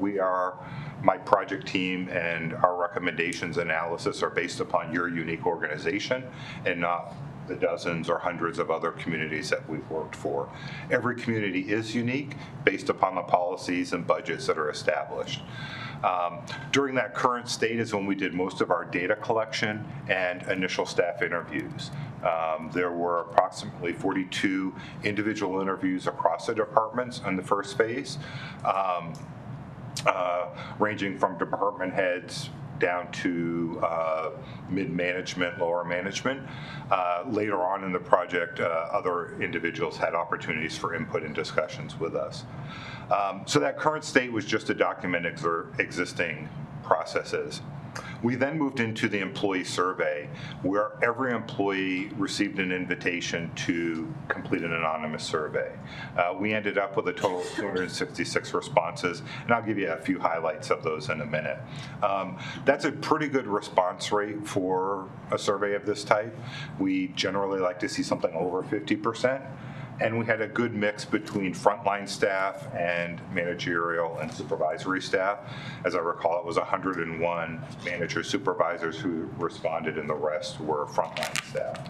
my project team and our recommendations analysis are based upon your unique organization and not the dozens or hundreds of other communities that we've worked for. Every community is unique based upon the policies and budgets that are established. During that current state is when we did most of our data collection and initial staff interviews. There were approximately 42 individual interviews across the departments in the first phase. Ranging from department heads down to mid-management, lower management. Later on in the project, other individuals had opportunities for input and discussions with us. So that current state was just to document existing processes. We then moved into the employee survey, where every employee received an invitation to complete an anonymous survey. We ended up with a total of 266 responses, and I'll give you a few highlights of those in a minute. That's a pretty good response rate for a survey of this type. We generally like to see something over 50%. And we had a good mix between frontline staff and managerial and supervisory staff. As I recall, it was 101 manager supervisors who responded, and the rest were frontline staff.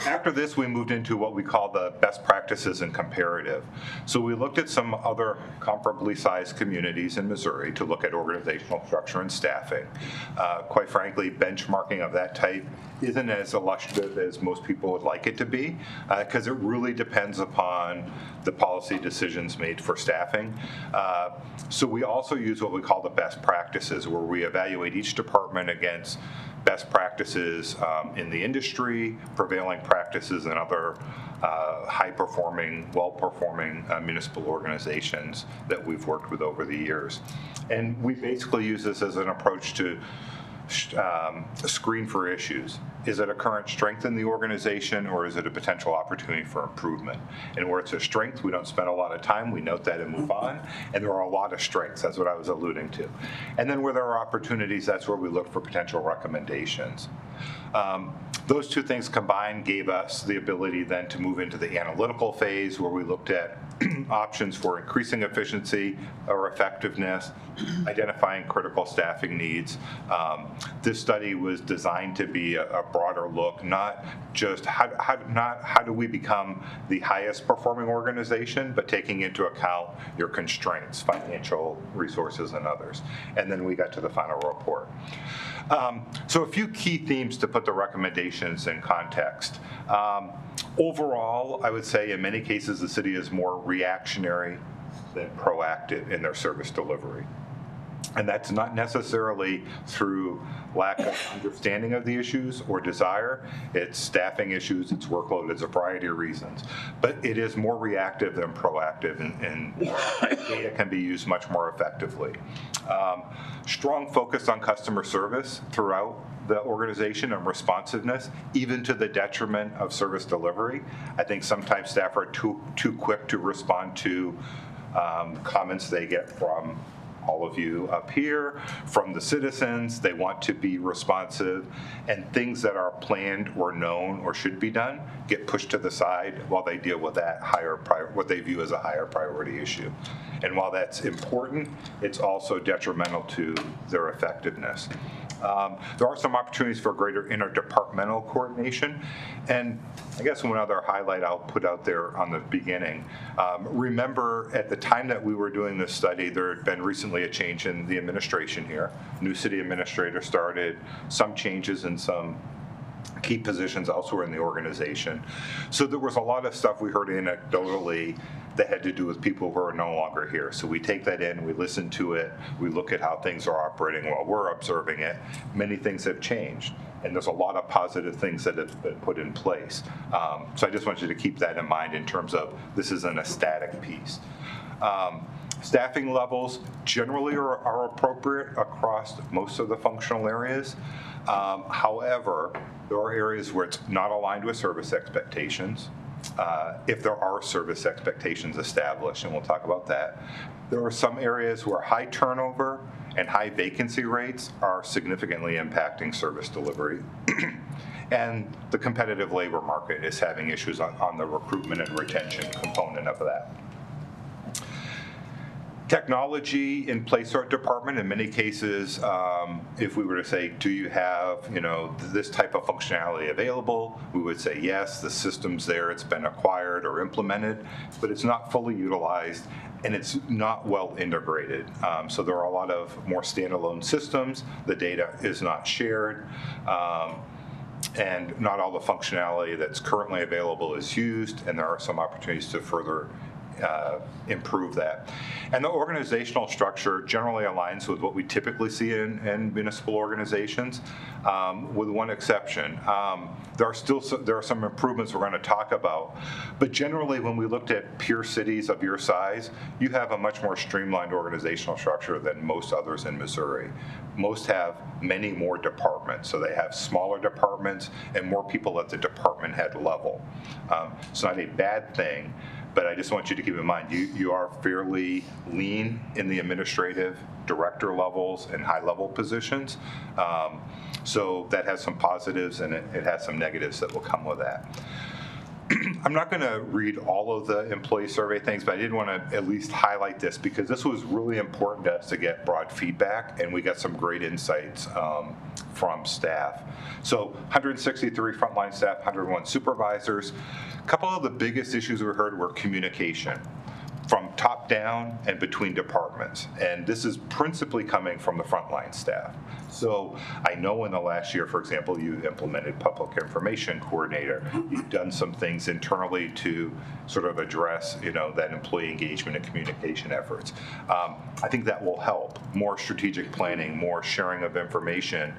After this, we moved into what we call the best practices and comparative. So we looked at some other comparably sized communities in Missouri to look at organizational structure and staffing. Quite frankly, benchmarking of that type isn't as illustrative as most people would like it to be, because it really depends upon the policy decisions made for staffing. So we also use what we call the best practices, where we evaluate each department against best practices in the industry, prevailing practices in other high-performing, well-performing municipal organizations that we've worked with over the years. And we basically use this as an approach to screen for issues. Is it a current strength in the organization, or is it a potential opportunity for improvement? And where it's a strength, we don't spend a lot of time. We note that and move on. And there are a lot of strengths. That's what I was alluding to. And then where there are opportunities, that's where we look for potential recommendations. Those two things combined gave us the ability then to move into the analytical phase where we looked at options for increasing efficiency or effectiveness, identifying critical staffing needs. This study was designed to be a broader look, not just how do we become the highest performing organization, but taking into account your constraints, financial resources and others. And then we got to the final report. So a few key themes to put the recommendations in context. Overall, I would say in many cases the city is more reactionary than proactive in their service delivery. And that's not necessarily through lack of understanding of the issues or desire. It's staffing issues, it's workload, it's a variety of reasons. But it is more reactive than proactive, and data can be used much more effectively. Strong focus on customer service throughout the organization and responsiveness, even to the detriment of service delivery. I think sometimes staff are too quick to respond to comments they get from all of you up here, from the citizens. They want to be responsive, and things that are planned or known or should be done get pushed to the side while they deal with that what they view as a higher priority issue. And while that's important, it's also detrimental to their effectiveness. There are some opportunities for greater interdepartmental coordination. And I guess one other highlight I'll put out there on the beginning. Remember, at the time that we were doing this study, there had been recently a change in the administration here. New city administrator started, some changes in some key positions elsewhere in the organization. So there was a lot of stuff we heard anecdotally that had to do with people who are no longer here. So we take that in, we listen to it, we look at how things are operating while we're observing it. Many things have changed, and there's a lot of positive things that have been put in place. So I just want you to keep that in mind in terms of this isn't a static piece. Staffing levels generally are appropriate across most of the functional areas. However, there are areas where it's not aligned with service expectations. If there are service expectations established, and we'll talk about that. There are some areas where high turnover and high vacancy rates are significantly impacting service delivery. And the competitive labor market is having issues on the recruitment and retention component of that. Technology in place our department. In many cases, if we were to say, do you have this type of functionality available, we would say yes, the system's there, it's been acquired or implemented, but it's not fully utilized and it's not well integrated. So there are a lot of more standalone systems, the data is not shared, and not all the functionality that's currently available is used, and there are some opportunities to further improve that. And the organizational structure generally aligns with what we typically see in municipal organizations, with one exception. There are some improvements we're going to talk about, but generally when we looked at peer cities of your size, you have a much more streamlined organizational structure than most others in Missouri. Most have many more departments, so they have smaller departments and more people at the department head level. It's not a bad thing, but I just want you to keep in mind, you are fairly lean in the administrative director levels and high level positions. So that has some positives and it has some negatives that will come with that. I'm not going to read all of the employee survey things, but I did want to at least highlight this because this was really important to us to get broad feedback, and we got some great insights from staff. So 163 frontline staff, 101 supervisors. A couple of the biggest issues we heard were communication from top down and between departments. And this is principally coming from the frontline staff. So I know in the last year, for example, you implemented public information coordinator. You've done some things internally to sort of address, that employee engagement and communication efforts. I think that will help. More strategic planning, more sharing of information.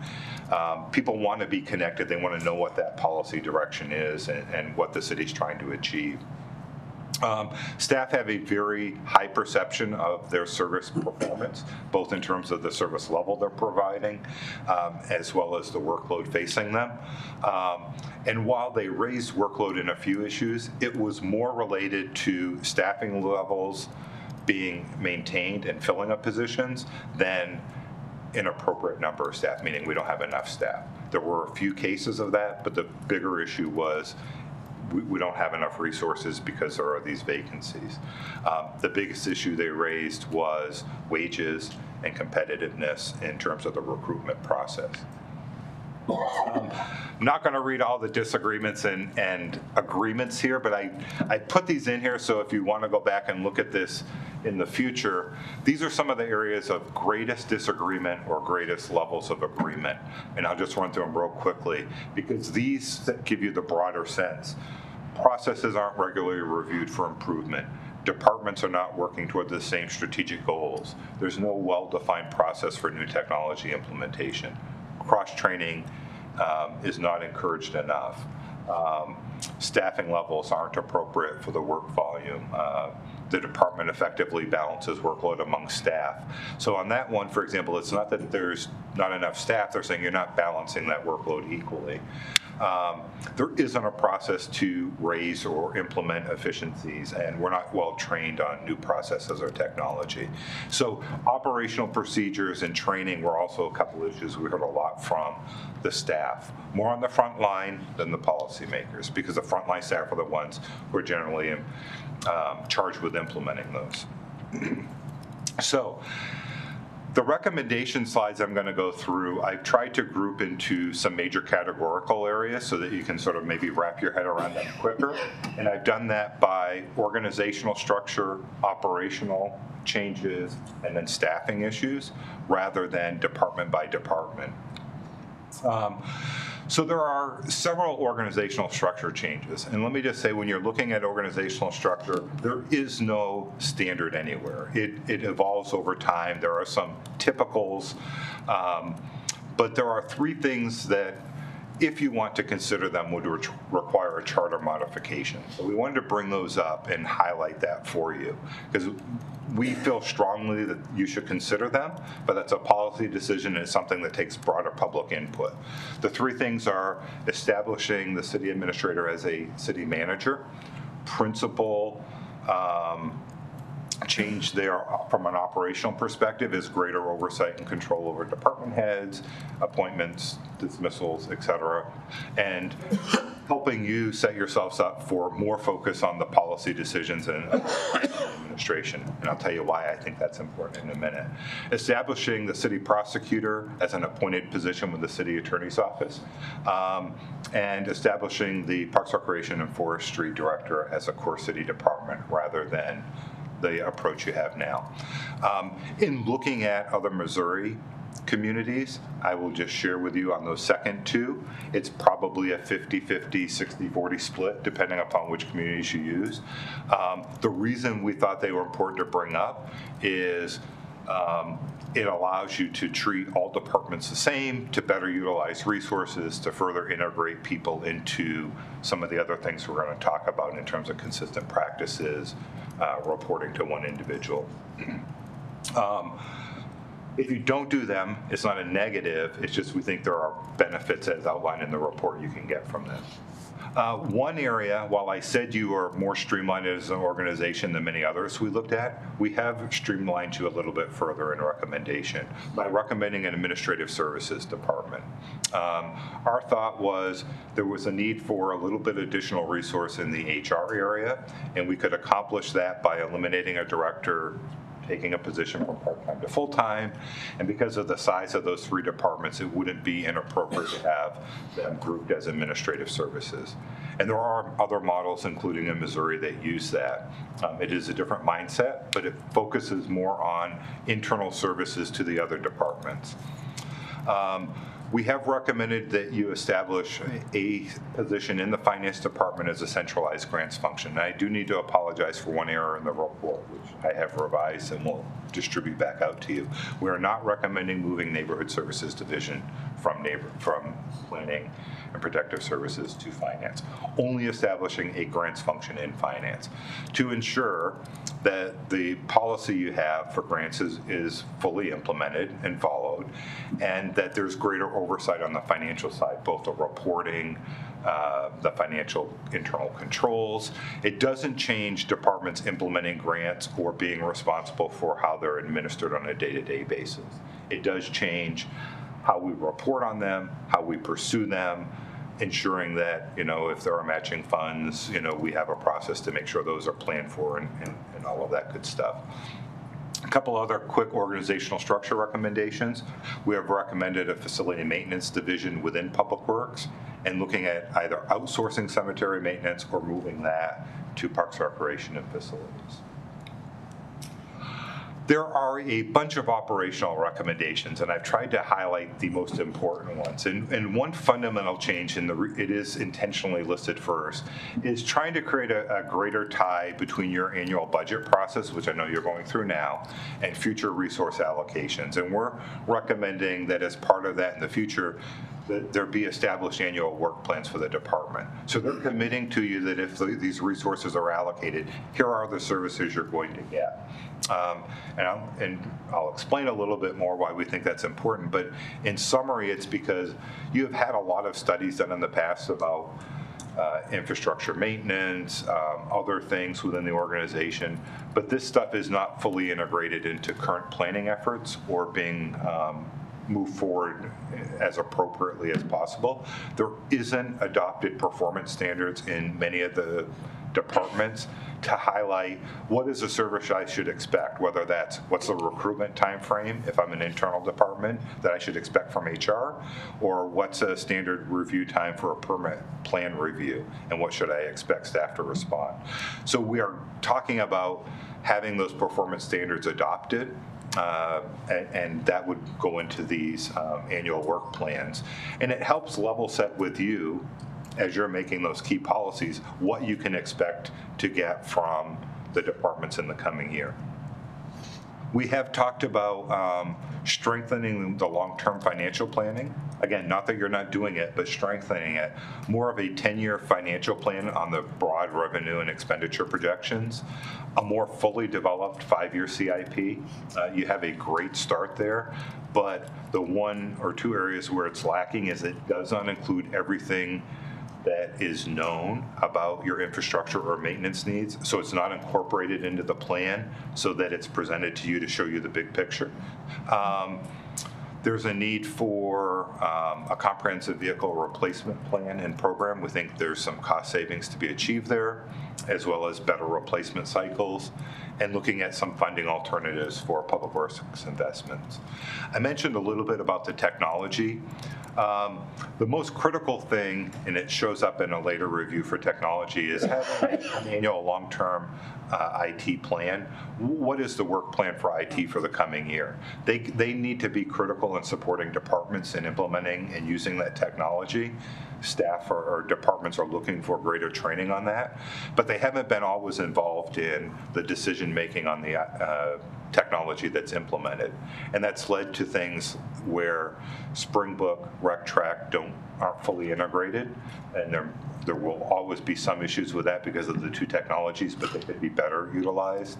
People want to be connected. They want to know what that policy direction is and what the city's trying to achieve. Staff have a very high perception of their service performance, both in terms of the service level they're providing, as well as the workload facing them. And while they raised workload in a few issues, it was more related to staffing levels being maintained and filling up positions than inappropriate number of staff, meaning we don't have enough staff. There were a few cases of that, but the bigger issue was we don't have enough resources because there are these vacancies. The biggest issue they raised was wages and competitiveness in terms of the recruitment process. I'm not going to read all the disagreements and agreements here, but I put these in here so if you want to go back and look at this in the future, these are some of the areas of greatest disagreement or greatest levels of agreement. And I'll just run through them real quickly because these give you the broader sense. Processes aren't regularly reviewed for improvement. Departments are not working toward the same strategic goals. There's no well-defined process for new technology implementation. Cross-training is not encouraged enough. Staffing levels aren't appropriate for the work volume. The department effectively balances workload among staff. So on that one, for example, it's not that there's not enough staff, they're saying you're not balancing that workload equally. There isn't a process to raise or implement efficiencies, and we're not well trained on new processes or technology. So operational procedures and training were also a couple issues we heard a lot from the staff, more on the front line than the policymakers, because the frontline staff are the ones who are generally charged with implementing those. So the recommendation slides I'm going to go through, I've tried to group into some major categorical areas so that you can sort of maybe wrap your head around them quicker. And I've done that by organizational structure, operational changes, and then staffing issues, rather than department by department. So there are several organizational structure changes. And let me just say, when you're looking at organizational structure, there is no standard anywhere. It evolves over time. There are some typicals, but there are three things that, if you want to consider them, would require a charter modification. So we wanted to bring those up and highlight that for you, because we feel strongly that you should consider them, but that's a policy decision and it's something that takes broader public input. The three things are establishing the city administrator as a city manager, principal change there from an operational perspective is greater oversight and control over department heads, appointments, dismissals, et cetera, and helping you set yourselves up for more focus on the policy decisions and administration. And I'll tell you why I think that's important in a minute. Establishing the city prosecutor as an appointed position with the city attorney's office, and establishing the Parks, Recreation, and Forestry director as a core city department rather than the approach you have now. In looking at other Missouri communities, I will just share with you on those second two, it's probably a 50-50, 60-40 split, depending upon which communities you use. The reason we thought they were important to bring up is it allows you to treat all departments the same, to better utilize resources, to further integrate people into some of the other things we're going to talk about in terms of consistent practices, reporting to one individual. If you don't do them, it's not a negative, it's just we think there are benefits as outlined in the report you can get from this. One area, while I said you are more streamlined as an organization than many others we looked at, we have streamlined you a little bit further in recommendation by recommending an administrative services department. Our thought was there was a need for a little bit additional resource in the HR area, and we could accomplish that by eliminating a director, taking a position from part-time to full-time, and because of the size of those three departments, it wouldn't be inappropriate to have them grouped as administrative services. And there are other models, including in Missouri, that use that. It is a different mindset, but it focuses more on internal services to the other departments. We have recommended that you establish a position in the finance department as a centralized grants function. And I do need to apologize for one error in the report, which I have revised and will distribute back out to you. We are not recommending moving neighborhood services division from planning and protective services to finance, only establishing a grants function in finance to ensure that the policy you have for grants is fully implemented and followed, and that there's greater oversight on the financial side, both the reporting, the financial internal controls. It doesn't change departments implementing grants or being responsible for how they're administered on a day-to-day basis. It does change how we report on them, how we pursue them, ensuring that, if there are matching funds, we have a process to make sure those are planned for and all of that good stuff. A couple other quick organizational structure recommendations. We have recommended a facility maintenance division within Public Works and looking at either outsourcing cemetery maintenance or moving that to Parks, Recreation, and Facilities. There are a bunch of operational recommendations, and I've tried to highlight the most important ones. And one fundamental change, it is intentionally listed first, is trying to create a greater tie between your annual budget process, which I know you're going through now, and future resource allocations. And we're recommending that as part of that in the future, that there be established annual work plans for the department. So they're committing to you that if these resources are allocated, here are the services you're going to get. And I'll explain a little bit more why we think that's important, but in summary, it's because you have had a lot of studies done in the past about infrastructure maintenance, other things within the organization, but this stuff is not fully integrated into current planning efforts or being move forward as appropriately as possible. There isn't adopted performance standards in many of the departments to highlight what is a service I should expect, whether that's what's the recruitment time frame if I'm an internal department that I should expect from HR, or what's a standard review time for a permit plan review, and what should I expect staff to respond. So we are talking about having those performance standards adopted, and that would go into these annual work plans. And it helps level set with you as you're making those key policies, what you can expect to get from the departments in the coming year. We have talked about strengthening the long-term financial planning. Again, not that you're not doing it, but strengthening it. More of a 10-year financial plan on the broad revenue and expenditure projections. A more fully developed 5-year CIP. You have a great start there, but the one or two areas where it's lacking is it does not include everything that is known about your infrastructure or maintenance needs, so it's not incorporated into the plan so that it's presented to you to show you the big picture. There's a need for a comprehensive vehicle replacement plan and program. We think there's some cost savings to be achieved there, as well as better replacement cycles, and looking at some funding alternatives for public works investments. I mentioned a little bit about the technology. The most critical thing, and it shows up in a later review for technology, is having an annual long-term IT plan. What is the work plan for IT for the coming year? They need to be critical in supporting departments in implementing and using that technology. Staff or departments are looking for greater training on that, but they haven't been always involved in the decision-making on the technology that's implemented. And that's led to things where Springbook, RecTrack aren't fully integrated, and there will always be some issues with that because of the two technologies, but they could be better utilized.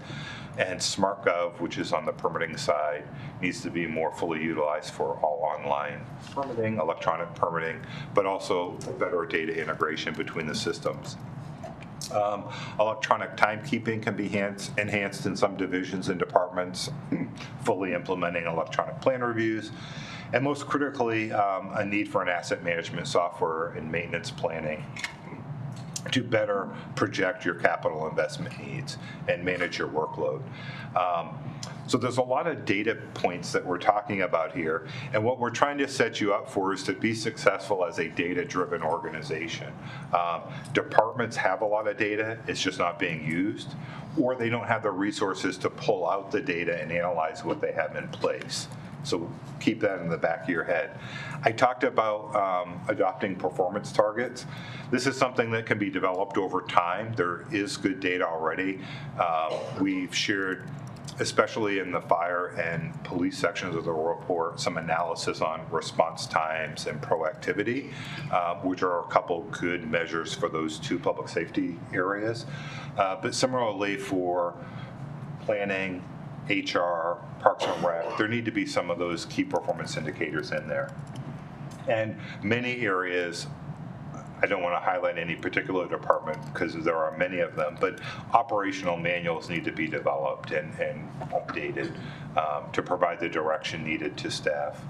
And SmartGov, which is on the permitting side, needs to be more fully utilized for all online permitting, electronic permitting, but also better data integration between the systems. Electronic timekeeping can be enhanced in some divisions and departments, fully implementing electronic plan reviews, and most critically, a need for an asset management software and maintenance planning to better project your capital investment needs and manage your workload. So there's a lot of data points that we're talking about here, and what we're trying to set you up for is to be successful as a data-driven organization. Departments have a lot of data, it's just not being used, or they don't have the resources to pull out the data and analyze what they have in place. So keep that in the back of your head. I talked about adopting performance targets. This is something that can be developed over time. There is good data already. We've shared, especially in the fire and police sections of the report, some analysis on response times and proactivity, which are a couple good measures for those two public safety areas. But similarly for planning, HR, Parks and Rec, there need to be some of those key performance indicators in there. And many areas, I don't want to highlight any particular department because there are many of them, but operational manuals need to be developed and updated to provide the direction needed to staff.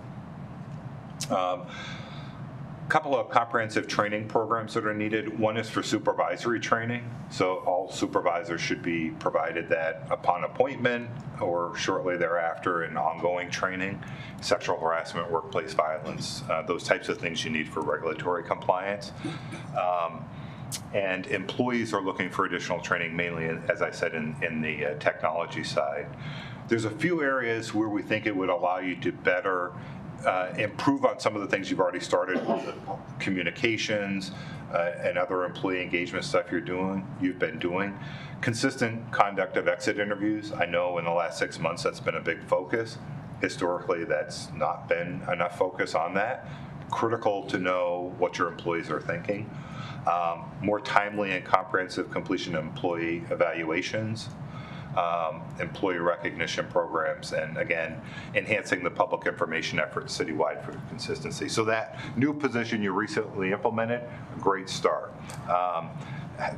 Couple of comprehensive training programs that are needed. One is for supervisory training. So all supervisors should be provided that upon appointment or shortly thereafter in ongoing training, sexual harassment, workplace violence, those types of things you need for regulatory compliance. And employees are looking for additional training, mainly, as I said, in the technology side. There's a few areas where we think it would allow you to better improve on some of the things you've already started, communications and other employee engagement stuff you've been doing. Consistent conduct of exit interviews. I know in the last 6 months that's been a big focus. Historically, that's not been enough focus on that. Critical to know what your employees are thinking. More timely and comprehensive completion of employee evaluations. Employee recognition programs, and again, enhancing the public information efforts citywide for consistency. So that new position you recently implemented, a great start.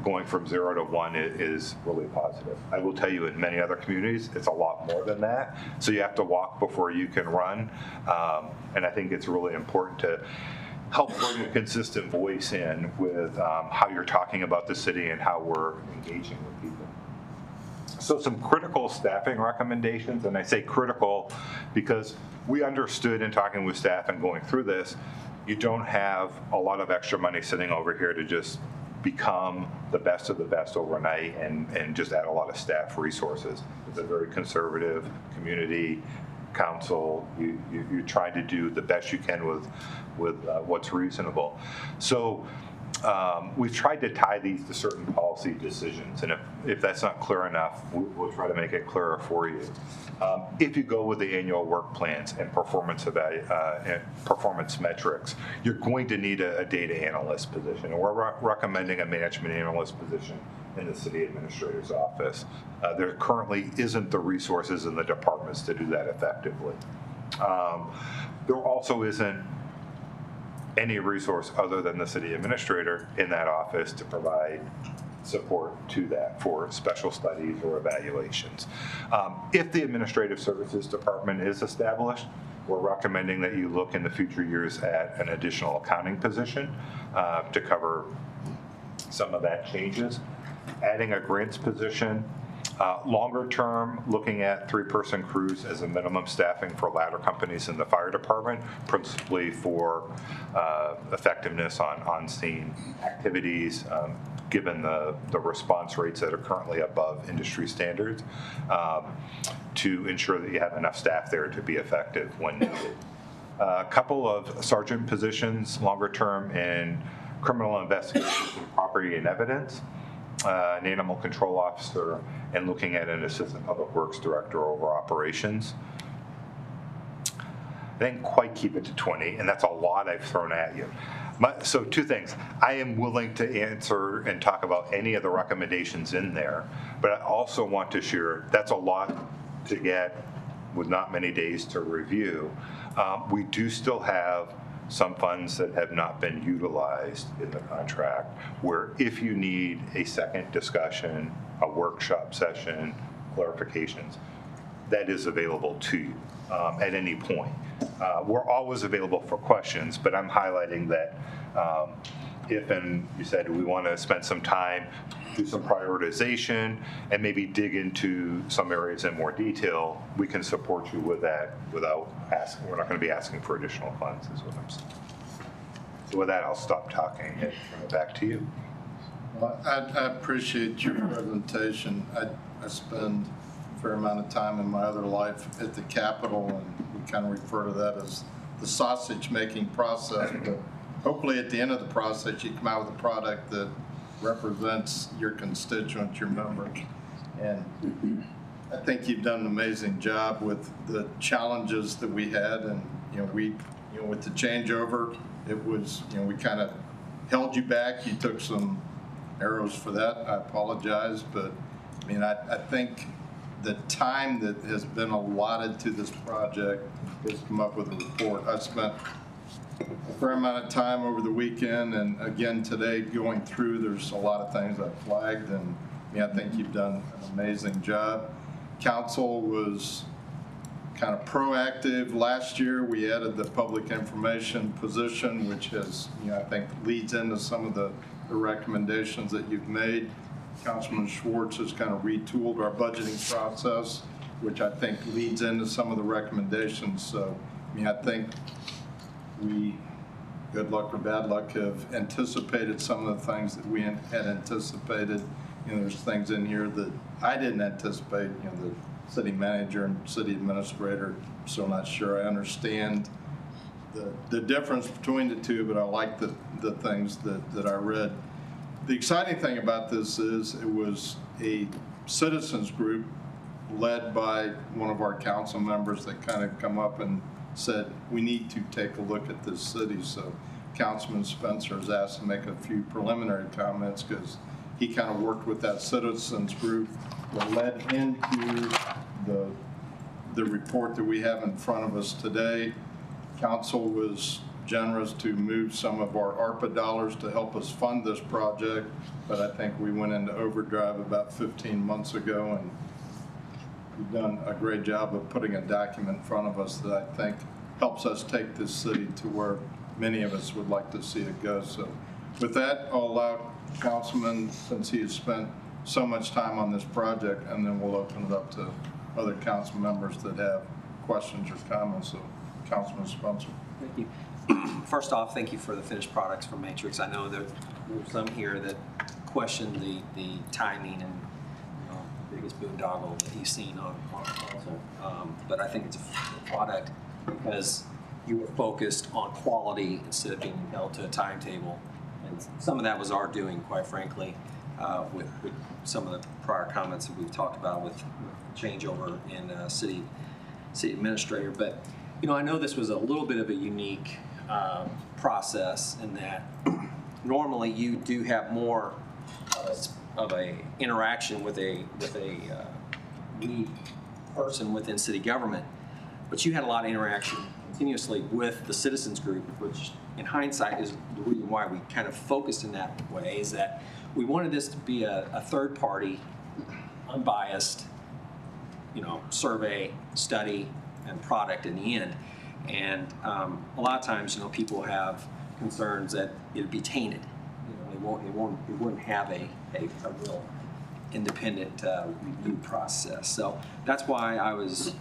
Going from 0 to 1 is really positive. I will tell you, in many other communities, it's a lot more than that. So you have to walk before you can run. And I think it's really important to help bring a consistent voice in with how you're talking about the city and how we're engaging with people. So some critical staffing recommendations, and I say critical because we understood in talking with staff and going through this, you don't have a lot of extra money sitting over here to just become the best of the best overnight and just add a lot of staff resources. It's a very conservative community council. You're trying to do the best you can with what's reasonable. So we've tried to tie these to certain policy decisions, and if that's not clear enough, we'll try to make it clearer for you. If you go with the annual work plans and performance metrics, you're going to need a data analyst position, and we're recommending a management analyst position in the city administrator's office. There currently isn't the resources in the departments to do that effectively. There also isn't any resource other than the city administrator in that office to provide support to that for special studies or evaluations. If the administrative services department is established, we're recommending that you look in the future years at an additional accounting position to cover some of that changes. Adding a grants position. Longer term, looking at 3-person crews as a minimum staffing for ladder companies in the fire department, principally for effectiveness on scene activities, given the response rates that are currently above industry standards, to ensure that you have enough staff there to be effective when needed. A couple of sergeant positions, longer term, in criminal investigations, property and evidence. An animal control officer, and looking at an assistant public works director over operations. I didn't quite keep it to 20, and that's a lot I've thrown at you. So 2 things. I am willing to answer and talk about any of the recommendations in there, but I also want to share that's a lot to get with not many days to review. We do still have some funds that have not been utilized in the contract, where if you need a second discussion, a workshop session, clarifications, that is available to you at any point. We're always available for questions, but I'm highlighting that if, and you said we want to spend some time, do some prioritization, and maybe dig into some areas in more detail, we can support you with that without asking. We're not going to be asking for additional funds, is what I'm saying. So with that, I'll stop talking and turn it back to you. Well, I appreciate your presentation. I spend a fair amount of time in my other life at the Capitol, and we kind of refer to that as the sausage-making process. But hopefully at the end of the process, you come out with a product that represents your constituents, your members. And I think you've done an amazing job with the challenges that we had. And, with the changeover, it was, we kind of held you back. You took some arrows for that. I apologize. But, I think the time that has been allotted to this project has come up with a report. I spent a fair amount of time over the weekend, and again today going through. There's a lot of things I flagged, and I think you've done an amazing job. Council was kind of proactive. Last year, we added the public information position, which has, I think leads into some of the recommendations that you've made. Councilman Schwartz has kind of retooled our budgeting process, which I think leads into some of the recommendations. So, I think we, good luck or bad luck, have anticipated some of the things that we had anticipated. There's things in here that I didn't anticipate. The city manager and city administrator, still not sure I understand the difference between the two, but I like the things that I read. The exciting thing about this is it was a citizens group led by one of our council members that kind of come up and said, we need to take a look at this city. So Councilman Spencer has asked to make a few preliminary comments because he kind of worked with that citizens group that led into the report that we have in front of us today. Council was generous to move some of our ARPA dollars to help us fund this project, but I think we went into overdrive about 15 months ago, and we've done a great job of putting a document in front of us that I think helps us take this city to where many of us would like to see it go. So with that, I'll allow Councilman, since he has spent so much time on this project, and then we'll open it up to other council members that have questions or comments. So Councilman Spencer. Thank you. First off, thank you for the finished products from Matrix. I know there were some here that questioned the timing and the biggest boondoggle that he's seen on council. But I think it's a product because you were focused on quality instead of being held to a timetable. And some of that was our doing, quite frankly, with some of the prior comments that we've talked about with changeover in city administrator. But I know this was a little bit of a unique process in that normally you do have more of a interaction with a lead person within city government, but you had a lot of interaction continuously with the citizens group, which in hindsight is the reason why we kind of focused in that way, is that we wanted this to be a third party, unbiased, survey, study, and product in the end. And a lot of times, people have concerns that it'd be tainted. It wouldn't have a real independent review process. So that's why I was,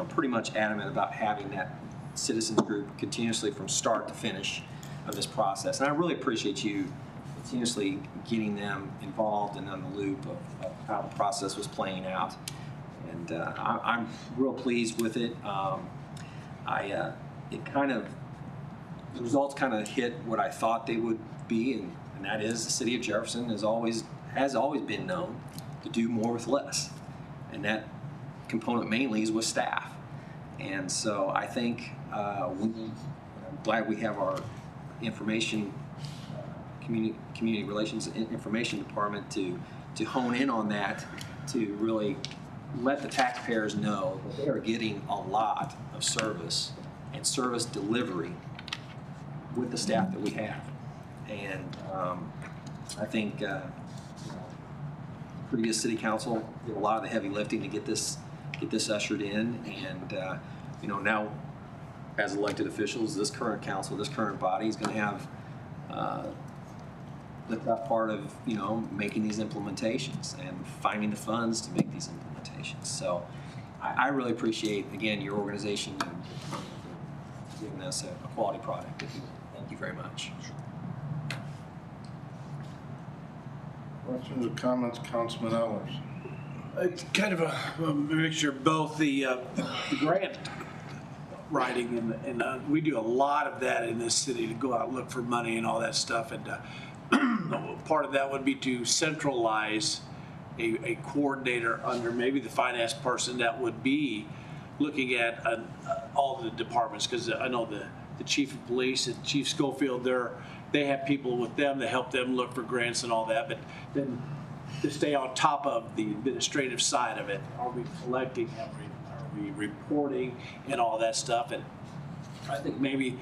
pretty much adamant about having that citizens group continuously from start to finish of this process. And I really appreciate you continuously getting them involved and on the loop of how the process was playing out. And I'm real pleased with it. The results kind of hit what I thought they would be, and that is the city of Jefferson has always been known to do more with less, and that component mainly is with staff. And so I think I'm glad we have our information, community relations information department to hone in on that, to really let the taxpayers know that they are getting a lot of service and service delivery with the staff that we have. And I think previous city council did a lot of the heavy lifting to get this ushered in, and now as elected officials, this current council, this current body is going to have the tough part of making these implementations and finding the funds to make these implementations. So I really appreciate, again, your organization and giving us a quality product. Thank you very much. Questions or comments, Councilman Ellers? It's kind of a mixture of both the grant writing and we do a lot of that in this city, to go out and look for money and all that stuff. And part of that would be to centralize a coordinator under maybe the finance person that would be looking at all the departments, because I know the chief of police and Chief Schofield, they have people with them that help them look for grants and all that, but then to stay on top of the administrative side of it, are we collecting, are we reporting and all that stuff. And I think maybe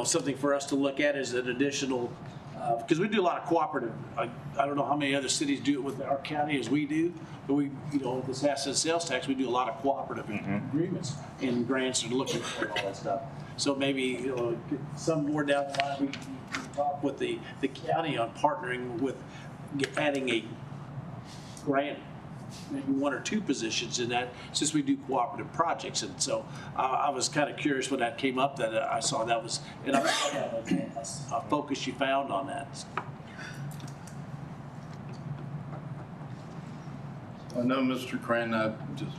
something for us to look at is an additional Because we do a lot of cooperative. I don't know how many other cities do it with our county as we do, but we, this asset sales tax, we do a lot of cooperative agreements and grants are looking for all that stuff. So maybe, some more down the line, we can talk with the county on partnering with adding a grant, maybe 1 or 2 positions in that, since we do cooperative projects. And so I was kind of curious when that came up, that I saw that was, and I was a focus you found on that. I know Mr. Crane, I just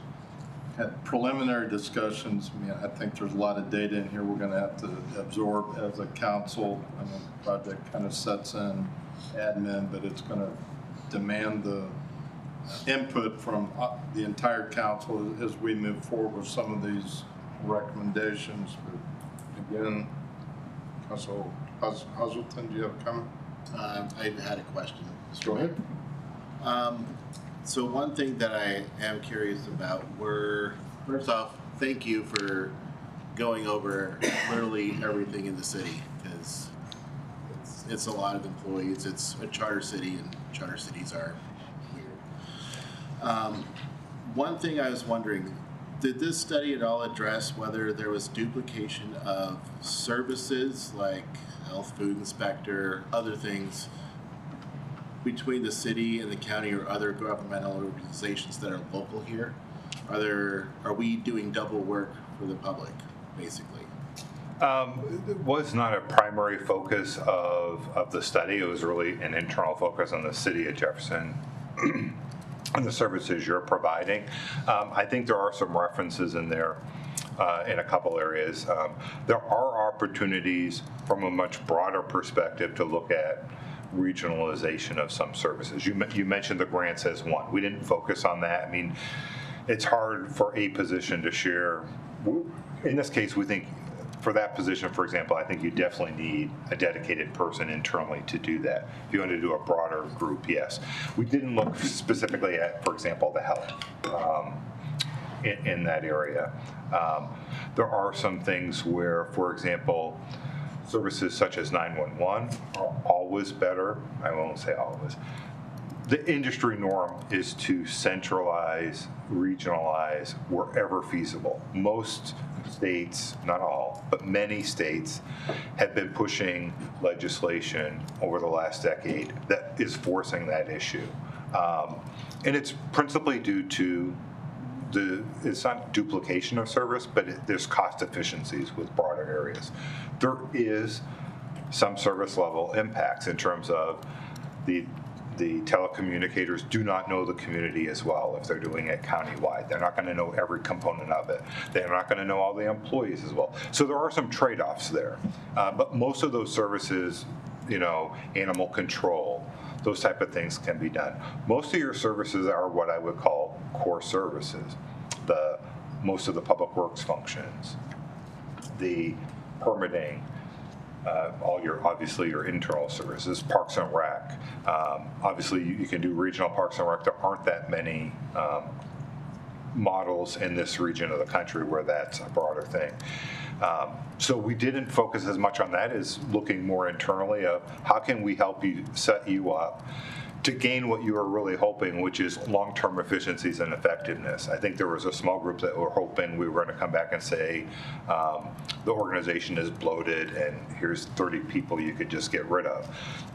had preliminary discussions. I mean, I think there's a lot of data in here we're going to have to absorb as a council. I mean, the project kind of sets in admin, but it's going to demand the input from the entire council as we move forward with some of these recommendations. But again, Council Hazelton, do you have a comment? I had a question. Go ahead. So one thing that I am curious about first off, thank you for going over literally everything in the city, because it's a lot of employees. It's a charter city, and charter cities are weird. One thing I was wondering, did this study at all address whether there was duplication of services like health, food inspector, other things between the city and the county or other governmental organizations that are local here? Are we doing double work for the public, basically? It was not a primary focus of the study. It was really an internal focus on the city of Jefferson and the services you're providing. I think there are some references in there in a couple areas. There are opportunities from a much broader perspective to look at regionalization of some services. You mentioned the grants as one. We didn't focus on that. I mean, it's hard for a position to share. In this case, we think for that position, for example, I think you definitely need a dedicated person internally to do that. If you want to do a broader group, yes. We didn't look specifically at, for example, the health in that area. There are some things where, for example, services such as 911 are always better. I won't say always. The industry norm is to centralize, regionalize wherever feasible. Most states, not all, but many states have been pushing legislation over the last decade that is forcing that issue. And it's principally due to it's not duplication of service, but there's cost efficiencies with broader areas. There is some service level impacts in terms of the telecommunicators do not know the community as well if they're doing it countywide. They're not going to know every component of it. They're not going to know all the employees as well. So there are some trade-offs there. But most of those services, animal control, those type of things can be done. Most of your services are what I would call core services. Most of the public works functions, the permitting, obviously your internal services, Parks and Rec. Obviously you can do regional Parks and Rec. There aren't that many models in this region of the country where that's a broader thing. So we didn't focus as much on that as looking more internally of how can we help you set you up to gain what you were really hoping, which is long-term efficiencies and effectiveness. I think there was a small group that were hoping we were going to come back and say the organization is bloated and here's 30 people you could just get rid of.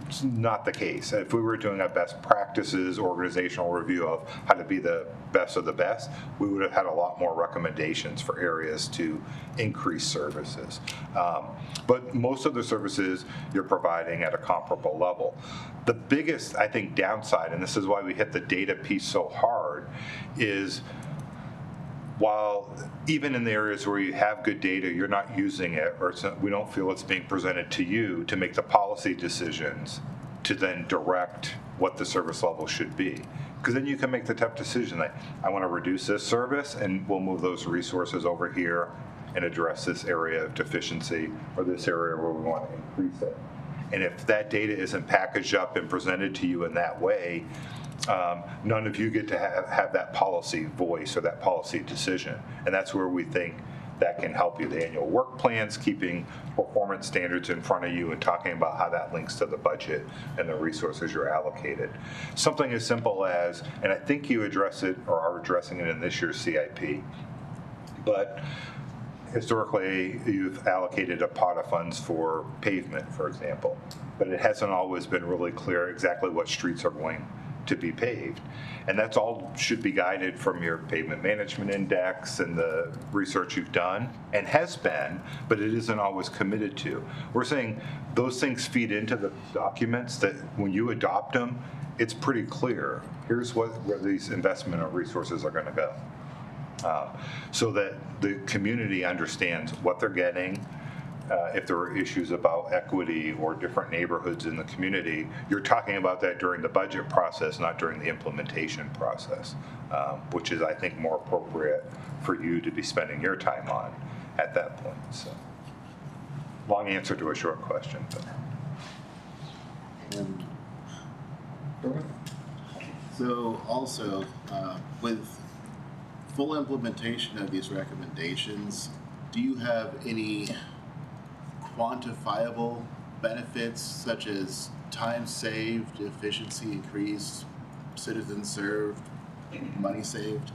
It's not the case. If we were doing a best practices organizational review of how to be the best of the best, we would have had a lot more recommendations for areas to increase services. But most of the services you're providing at a comparable level. The biggest, I think, downside, and this is why we hit the data piece so hard, is while even in the areas where you have good data, you're not using it, or we don't feel it's being presented to you to make the policy decisions to then direct what the service level should be. Because then you can make the tough decision that I want to reduce this service and we'll move those resources over here and address this area of deficiency or this area where we want to increase it. And if that data isn't packaged up and presented to you in that way, none of you get to have that policy voice or that policy decision. And that's where we think that can help you. The annual work plans, keeping performance standards in front of you and talking about how that links to the budget and the resources you're allocated. Something as simple as, and I think you address it or are addressing it in this year's CIP, but historically, you've allocated a pot of funds for pavement, for example, but it hasn't always been really clear exactly what streets are going to be paved. And that's all should be guided from your pavement management index and the research you've done, and has been, but it isn't always committed to. We're saying those things feed into the documents that when you adopt them, it's pretty clear. Here's where these investment or resources are going to go. So that the community understands what they're getting. If there are issues about equity or different neighborhoods in the community, you're talking about that during the budget process, not during the implementation process, which is, I think, more appropriate for you to be spending your time on at that point. So, long answer to a short question. So also, with full implementation of these recommendations, do you have any quantifiable benefits such as time saved, efficiency increased, citizens served, money saved?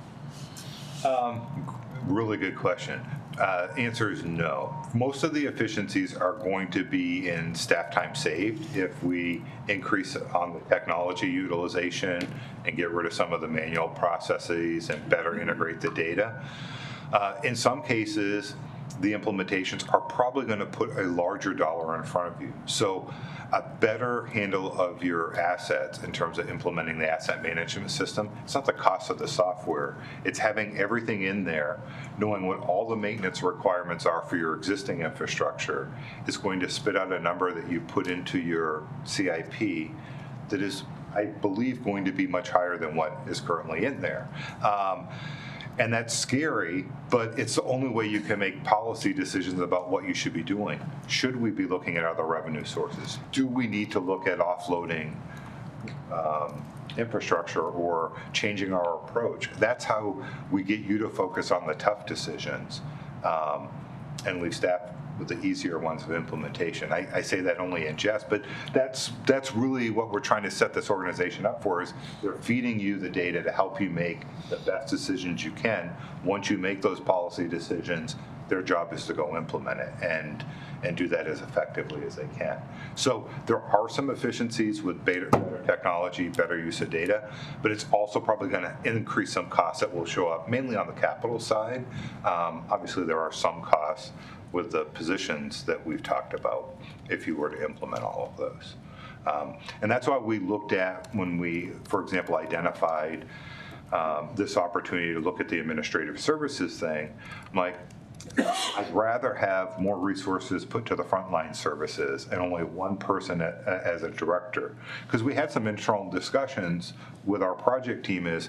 Really good question. Answer is no. Most of the efficiencies are going to be in staff time saved if we increase on the technology utilization and get rid of some of the manual processes and better integrate the data. In some cases, the implementations are probably going to put a larger dollar in front of you. So a better handle of your assets in terms of implementing the asset management system, it's not the cost of the software. It's having everything in there, knowing what all the maintenance requirements are for your existing infrastructure is going to spit out a number that you put into your CIP that is, I believe, going to be much higher than what is currently in there. And that's scary, but it's the only way you can make policy decisions about what you should be doing. Should we be looking at other revenue sources? Do we need to look at offloading infrastructure or changing our approach? That's how we get you to focus on the tough decisions and leave staff with the easier ones of implementation. I say that only in jest, but that's really what we're trying to set this organization up for, is they're feeding you the data to help you make the best decisions you can. Once you make those policy decisions, their job is to go implement it and do that as effectively as they can. So there are some efficiencies with better technology, better use of data, but it's also probably going to increase some costs that will show up mainly on the capital side. Obviously, there are some costs with the positions that we've talked about if you were to implement all of those. And that's why we looked at when we, for example, identified this opportunity to look at the administrative services thing. I'm like, I'd rather have more resources put to the frontline services and only one person as a director. Because we had some internal discussions with our project team is,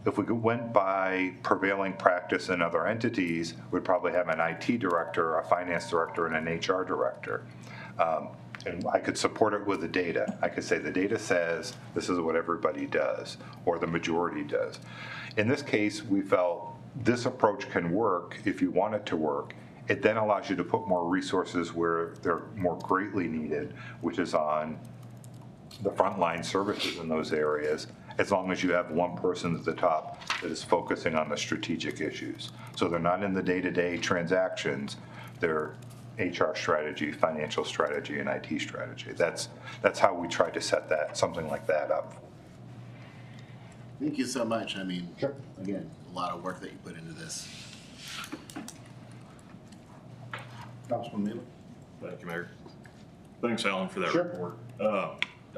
if we went by prevailing practice in other entities, we'd probably have an IT director, a finance director, and an HR director. And I could support it with the data. I could say the data says this is what everybody does, or the majority does. In this case, we felt this approach can work if you want it to work. It then allows you to put more resources where they're more greatly needed, which is on the frontline services in those areas, as long as you have one person at the top that is focusing on the strategic issues. So they're not in the day-to-day transactions, they're HR strategy, financial strategy, and IT strategy. That's how we try to set that, something like that up. Thank you so much. I mean, sure. Again, a lot of work that you put into this. Councilman Neal. Thank you, Mayor. Thanks, Alan, for that Sure. report.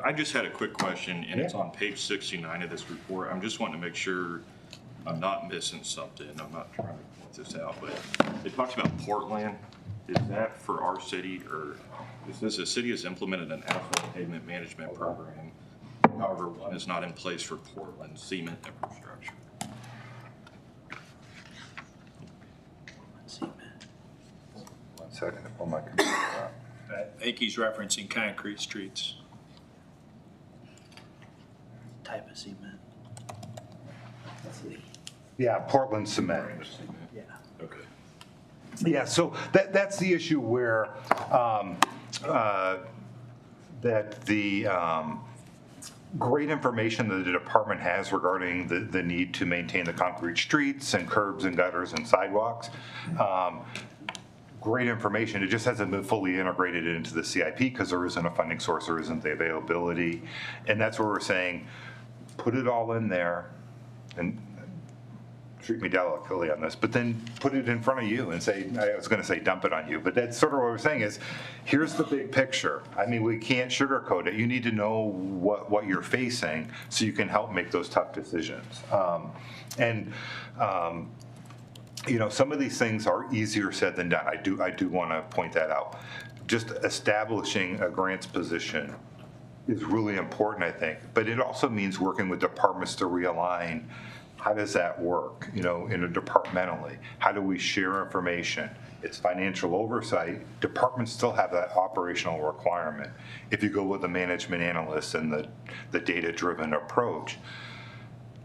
I just had a quick question, and it's on page 69 of this report. I'm just wanting to make sure I'm not missing something. I'm not trying to point this out, but it talks about Portland. Is that for our city, or is this a city has implemented an asphalt pavement management program? However, one is not in place for Portland cement infrastructure. One second, I'll pull my computer out. I think he's referencing concrete streets. Type of cement. Yeah, Portland cement. Yeah. Okay. Yeah, so that's the issue where that the great information that the department has regarding the need to maintain the concrete streets and curbs and gutters and sidewalks. Great information. It just hasn't been fully integrated into the CIP because there isn't a funding source, there isn't the availability. And that's where we're saying, put it all in there and treat me delicately on this, but then put it in front of you and say, I was going to say dump it on you, but that's sort of what we're saying is, here's the big picture. I mean, we can't sugarcoat it. You need to know what you're facing so you can help make those tough decisions. You know, some of these things are easier said than done. I do want to point that out. Just establishing a grants position is really important, I think, but it also means working with departments to realign. How does that work, you know, departmentally? How do we share information? It's financial oversight. Departments still have that operational requirement. If you go with the management analyst and the data-driven approach,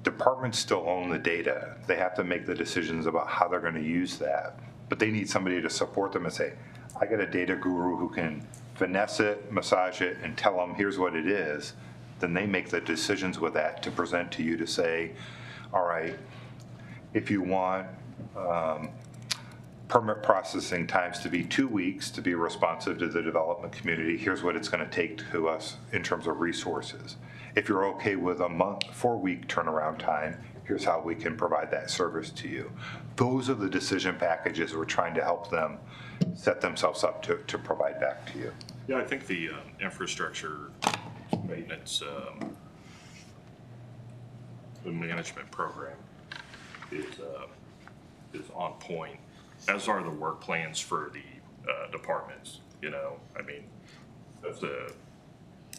departments still own the data. They have to make the decisions about how they're going to use that. But they need somebody to support them and say, I got a data guru who can finesse it, massage it, and tell them here's what it is. Then they make the decisions with that to present to you to say, all right, if you want permit processing times to be 2 weeks to be responsive to the development community, here's what it's going to take to us in terms of resources. If you're okay with a 4-week turnaround time, here's how we can provide that service to you. Those are the decision packages we're trying to help them set themselves up to provide back to you. Yeah, I think the infrastructure maintenance, the management program is on point, as are the work plans for the departments. You know, I mean, that's a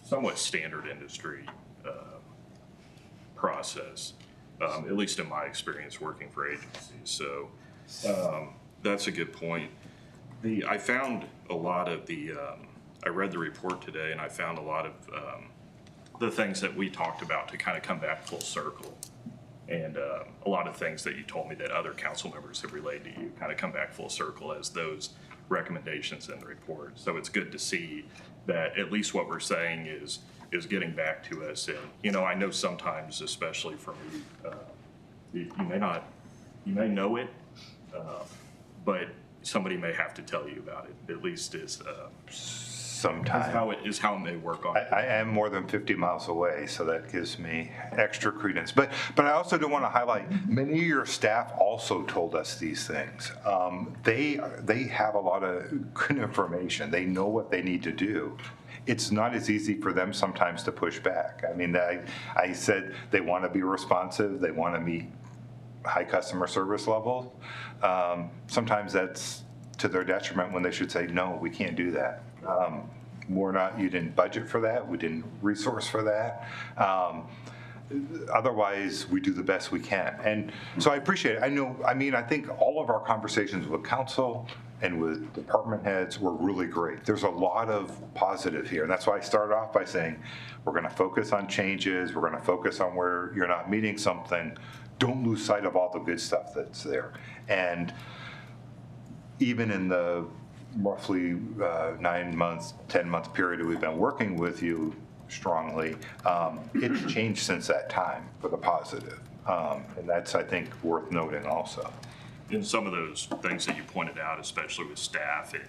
somewhat standard industry process, at least in my experience working for agencies. So that's a good point. I found a lot of I read the report today, and I found a lot of the things that we talked about to kind of come back full circle. And a lot of things that you told me that other council members have relayed to you kind of come back full circle as those recommendations in the report. So it's good to see that at least what we're saying is getting back to us. And, you know, I know sometimes, especially for me, you may know it, but somebody may have to tell you about it, at least sometimes. How it may work on. I am more than 50 miles away, so that gives me extra credence. But I also do want to highlight, many of your staff also told us these things. They have a lot of good information. They know what they need to do. It's not as easy for them sometimes to push back. I mean, I said they want to be responsive. They want to meet high customer service levels. Sometimes that's to their detriment when they should say, no, we can't do that. You didn't budget for that. We didn't resource for that. Otherwise, we do the best we can. And so I appreciate it. I think all of our conversations with council and with department heads were really great. There's a lot of positive here. And that's why I started off by saying, we're going to focus on changes. We're going to focus on where you're not meeting something. Don't lose sight of all the good stuff that's there. And even in the roughly 9 months, 10-month period we've been working with you strongly, it's changed since that time for the positive. And that's, I think, worth noting also. In some of those things that you pointed out, especially with staff and,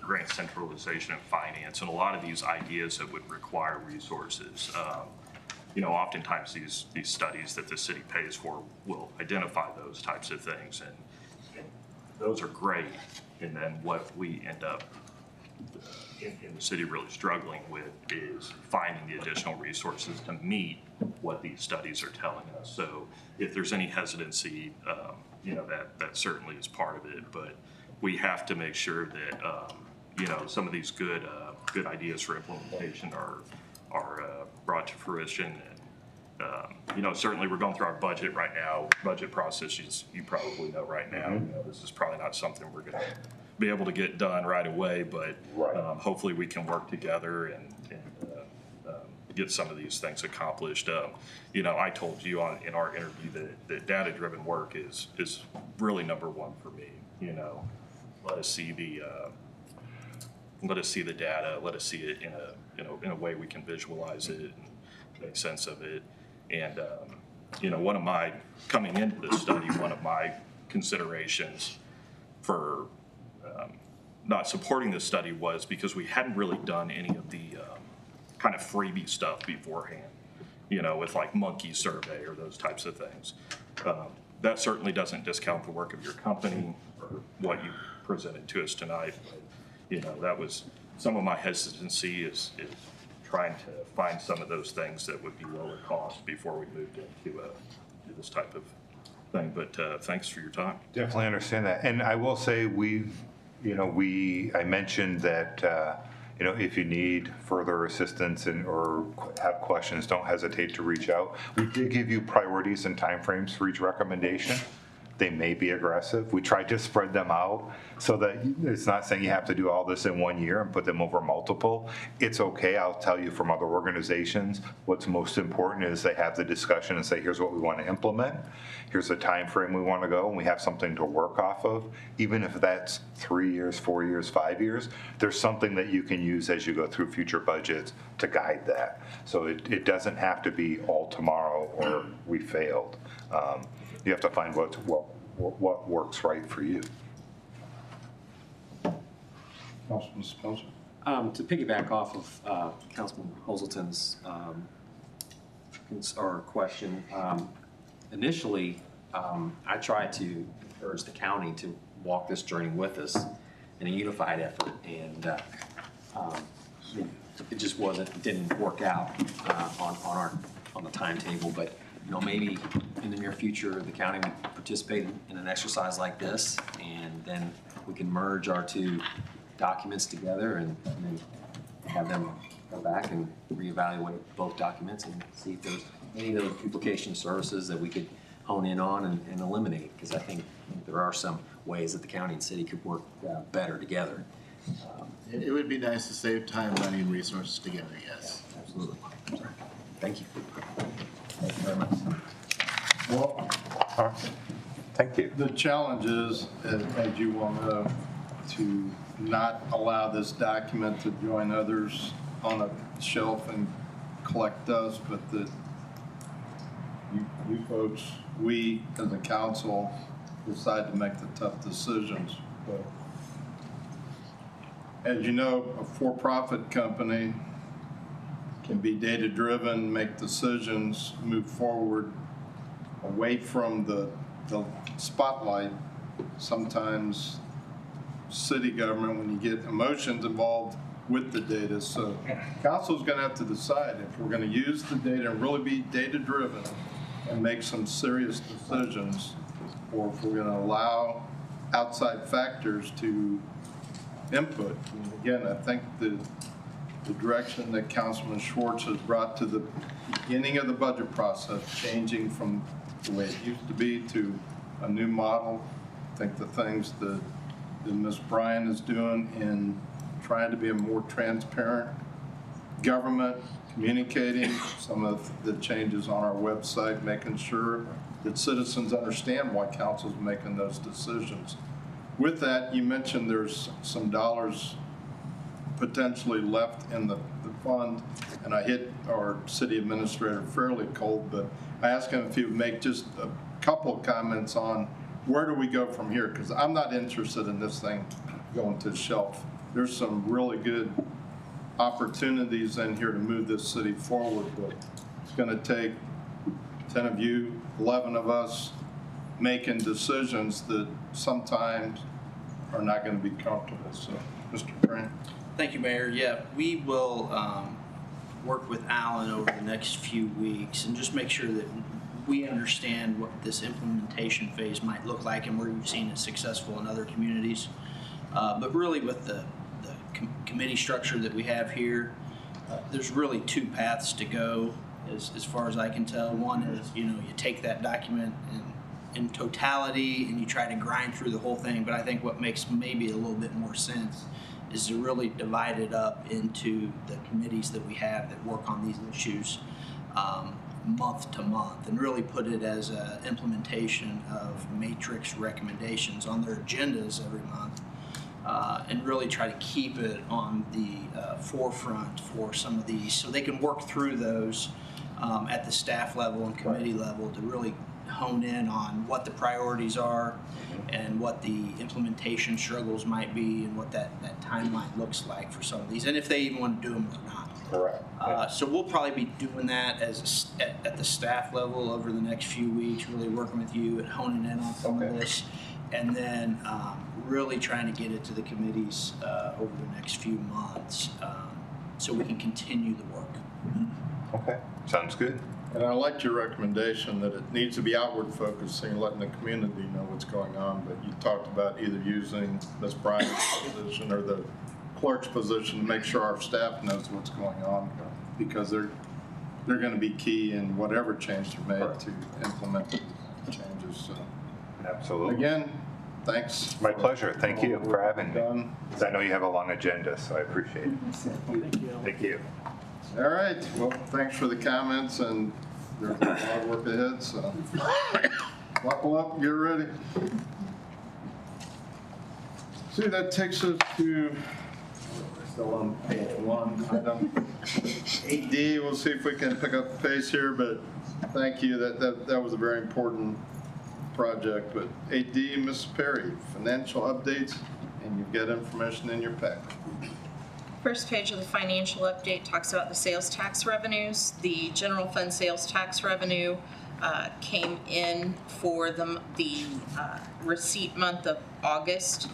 grant centralization and finance, and a lot of these ideas that would require resources, oftentimes these studies that the city pays for will identify those types of things, and those are great. And then what we end up in the city really struggling with is finding the additional resources to meet what these studies are telling us. So if there's any hesitancy, that certainly is part of it. But we have to make sure that some of these good ideas for implementation are brought to fruition. And certainly we're going through our budget right now. Budget process, you probably know right now. This is probably not something we're going to be able to get done right away, but hopefully we can work together and get some of these things accomplished. I told you in our interview that data-driven work is really number one for me. You know, let us see the data. Let us see it in a way we can visualize it and make sense of it. And you know, coming into this study, one of my considerations for not supporting this study was because we hadn't really done any of the kind of freebie stuff beforehand, you know, with like monkey survey or those types of things. That certainly doesn't discount the work of your company or what you presented to us tonight. But, you know, that was some of my hesitancy is trying to find some of those things that would be lower cost before we moved into this type of thing. But thanks for your time. Definitely understand that. And I will say I mentioned that, you know, if you need further assistance or have questions, don't hesitate to reach out. We did give you priorities and timeframes for each recommendation. They may be aggressive. We tried to spread them out so that it's not saying you have to do all this in 1 year and put them over multiple. It's okay. I'll tell you from other organizations, what's most important is they have the discussion and say, here's what we want to implement. Here's the time frame we want to go, and we have something to work off of. Even if that's 3 years, 4 years, 5 years, there's something that you can use as you go through future budgets to guide that. So it doesn't have to be all tomorrow or we failed. You have to find what works right for you. Councilman Spencer? To piggyback off of Councilman Hazelton's question, initially I tried to encourage the county to walk this journey with us in a unified effort, and it just didn't work out on the timetable. But you know, maybe in the near future, the county would participate in an exercise like this, and then we can merge our two documents together and then have them go back and reevaluate both documents and see if there's any of those duplication services that we could hone in on and eliminate, because I think there are some ways that the county and city could work better together. It would be nice to save time, money, and resources together, yes. Absolutely. Thank you. Thank you very much. Well, thank you. The challenge is, as you well know, to not allow this document to join others on a shelf and collect dust, but that you folks, we as a council, decide to make the tough decisions. But as you know, a for-profit company can be data-driven, make decisions, move forward away from the spotlight. Sometimes city government, when you get emotions involved with the data. So council's gonna have to decide if we're gonna use the data and really be data-driven and make some serious decisions, or if we're gonna allow outside factors to input. And again, I think the direction that Councilman Schwartz has brought to the beginning of the budget process, changing from the way it used to be to a new model. I think the things that Ms. Bryan is doing in trying to be a more transparent government, communicating some of the changes on our website, making sure that citizens understand why council's making those decisions. With that, you mentioned there's some dollars potentially left in the fund, and I hit our city administrator fairly cold, but I asked him if he would make just a couple of comments on where do we go from here, because I'm not interested in this thing going to the shelf. There's some really good opportunities in here to move this city forward, but it's going to take 10 of you, 11 of us making decisions that sometimes are not going to be comfortable. So, Mr. Grant. Thank you, Mayor. Yeah, we will work with Alan over the next few weeks and just make sure that we understand what this implementation phase might look like and where you've seen it successful in other communities. But really with the committee structure that we have here, there's really two paths to go as far as I can tell. One is, you take that document in totality and you try to grind through the whole thing, but I think what makes maybe a little bit more sense is to really divide it up into the committees that we have that work on these issues. month to month and really put it as an implementation of matrix recommendations on their agendas every month. And really try to keep it on the forefront for some of these so they can work through those at the staff level and committee level to really hone in on what the priorities are and what the implementation struggles might be and what that timeline looks like for some of these, and if they even want to do them or not. Correct. So we'll probably be doing that at the staff level over the next few weeks, really working with you and honing in on some of this, and then really trying to get it to the committees over the next few months so we can continue the work. Okay, sounds good. And I liked your recommendation that it needs to be outward focusing, letting the community know what's going on, but you talked about either using Ms. Bryant's position or the clerk's position to make sure our staff knows what's going on, because they're going to be key in whatever change they're made to implement the changes. So, absolutely. Again, thanks. My pleasure. Thank you for having me. I know you have a long agenda, so I appreciate it. Thank you. All right. Well, thanks for the comments, and there's a lot of work ahead. So, buckle up, get ready. See, that takes us to. Still on page 1, item 8D. We'll see if we can pick up the pace here, but thank you. That was a very important project. But 8D, Ms. Perry, financial updates, and you've got information in your packet. First page of the financial update talks about the sales tax revenues. The general fund sales tax revenue came in for the receipt month of August,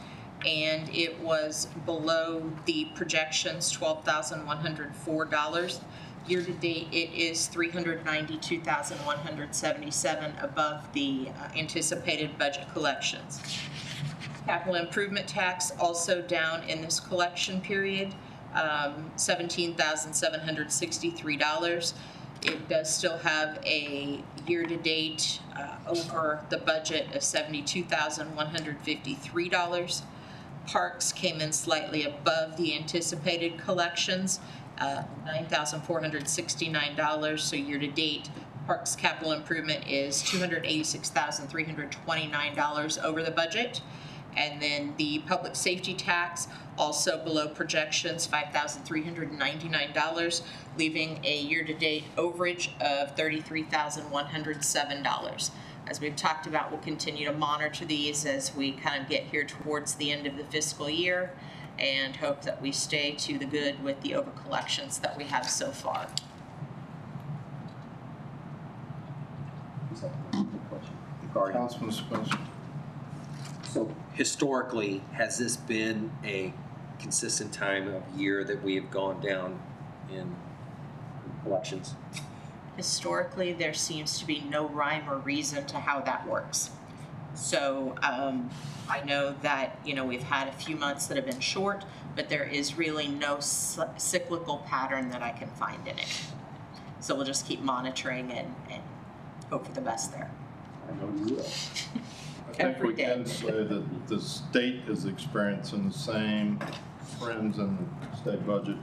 and it was below the projections, $12,104. Year to date, it is $392,177 above the anticipated budget collections. Capital improvement tax also down in this collection period, $17,763. It does still have a year-to-date over the budget of $72,153. Parks came in slightly above the anticipated collections, $9,469. So year-to-date, Parks capital improvement is $286,329 over the budget. And then the public safety tax, also below projections, $5,399, leaving a year-to-date overage of $33,107. As we've talked about, we'll continue to monitor these as we kind of get here towards the end of the fiscal year and hope that we stay to the good with the over collections that we have so far. Councilman Spencer. So historically, has this been a consistent time of year that we have gone down in collections? Historically, there seems to be no rhyme or reason to how that works. So I know that, we've had a few months that have been short, but there is really no cyclical pattern that I can find in it. So we'll just keep monitoring and hope for the best there. I know you will. I think we can say that the state is experiencing the same trends in the state budget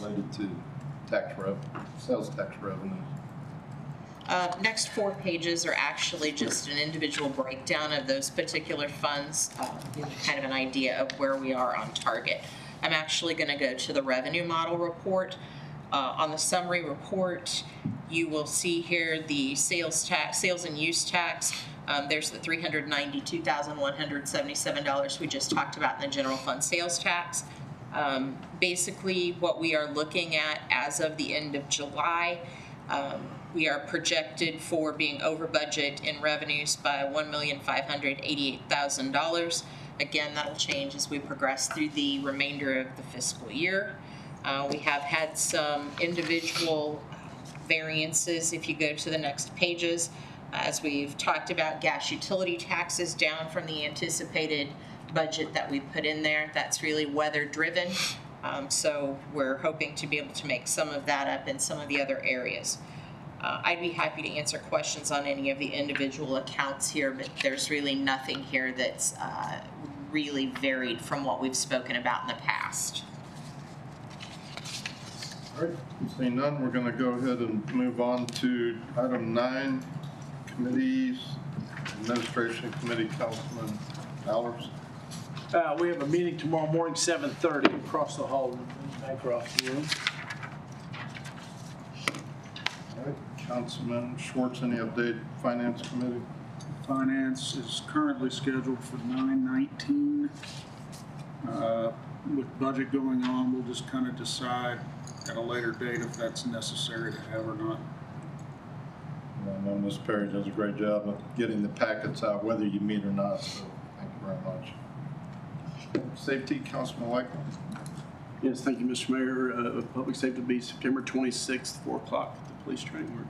related to sales tax revenues. Next 4 pages are actually just an individual breakdown of those particular funds, kind of an idea of where we are on target. I'm actually going to go to the revenue model report. On the summary report, you will see here the sales and use tax. There's the $392,177 we just talked about in the general fund sales tax. Basically, what we are looking at as of the end of July, we are projected for being over budget in revenues by $1,588,000. Again, that'll change as we progress through the remainder of the fiscal year. We have had some individual variances if you go to the next pages. As we've talked about, gas utility taxes down from the anticipated budget that we put in there. That's really weather driven. So we're hoping to be able to make some of that up in some of the other areas. I'd be happy to answer questions on any of the individual accounts here, but there's really nothing here that's really varied from what we've spoken about in the past. All right, seeing none, we're going to go ahead and move on to item 9, committees, administration committee, Councilman Allers. We have a meeting tomorrow morning, 7:30, across the hall, across the room. All right, Councilman Schwartz, any update, Finance Committee? Finance is currently scheduled for 9/19. With budget going on, we'll just kind of decide at a later date if that's necessary to have or not. I know Ms. Perry does a great job of getting the packets out, whether you meet or not, so thank you very much. Safety, Councilman Michael. Yes, thank you, Mr. Mayor. Public safety will be September 26th, 4 o'clock at the police training room.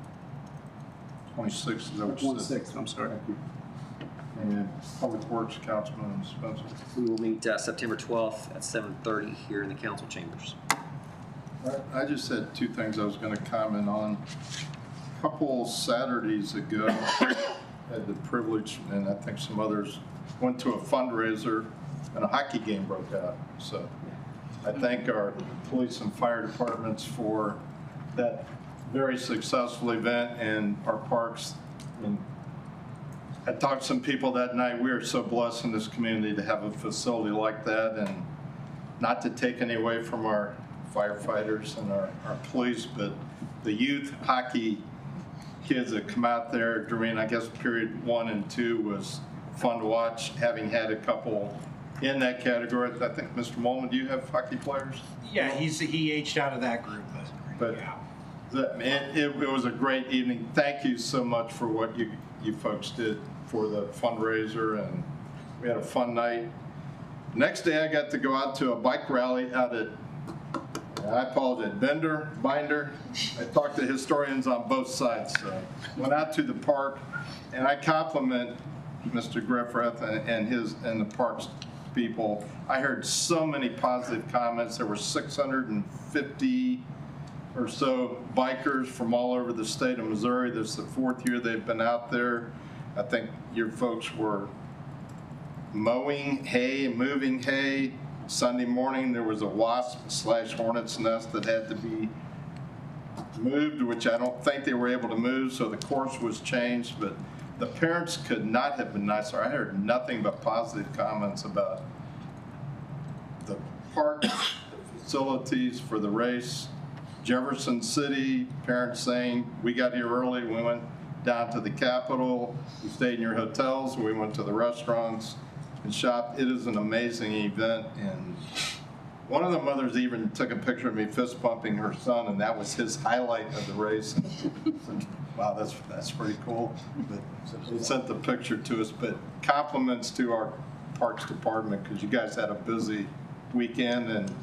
26th, is that what you said? 26th, I'm sorry. And Public Works, Councilman Spencer. We will meet September 12th at 7:30 here in the council chambers. I just had 2 things I was going to comment on. A couple Saturdays ago, I had the privilege, and I think some others, went to a fundraiser, and a hockey game broke out. So I thank our police and fire departments for that very successful event, and our parks. And I talked to some people that night. We are so blessed in this community to have a facility like that, and not to take any away from our firefighters and our police, but the youth hockey kids that come out there during, I guess, period 1 and 2 was fun to watch, having had a couple in that category. I think, Mr. Molman, do you have hockey players? Yeah, he aged out of that group. But it was a great evening. Thank you so much for what you folks did for the fundraiser, and we had a fun night. Next day, I got to go out to a bike rally out at, I apologize, Binder. I talked to historians on both sides. So went out to the park, and I compliment Mr. Griffith and the parks people. I heard so many positive comments. There were 650 or so bikers from all over the state of Missouri. This is the 4th year they've been out there. I think your folks were mowing hay, moving hay. Sunday morning, there was a wasp/hornet's nest that had to be moved, which I don't think they were able to move, so the course was changed, but the parents could not have been nicer. I heard nothing but positive comments about the park, the facilities for the race. Jefferson City, parents saying, we got here early, we went down to the Capitol, we stayed in your hotels, we went to the restaurants and shopped. It is an amazing event, and one of the mothers even took a picture of me fist pumping her son, and that was his highlight of the race. Wow, that's pretty cool. But they sent the picture to us, but compliments to our Parks Department, because you guys had a busy weekend and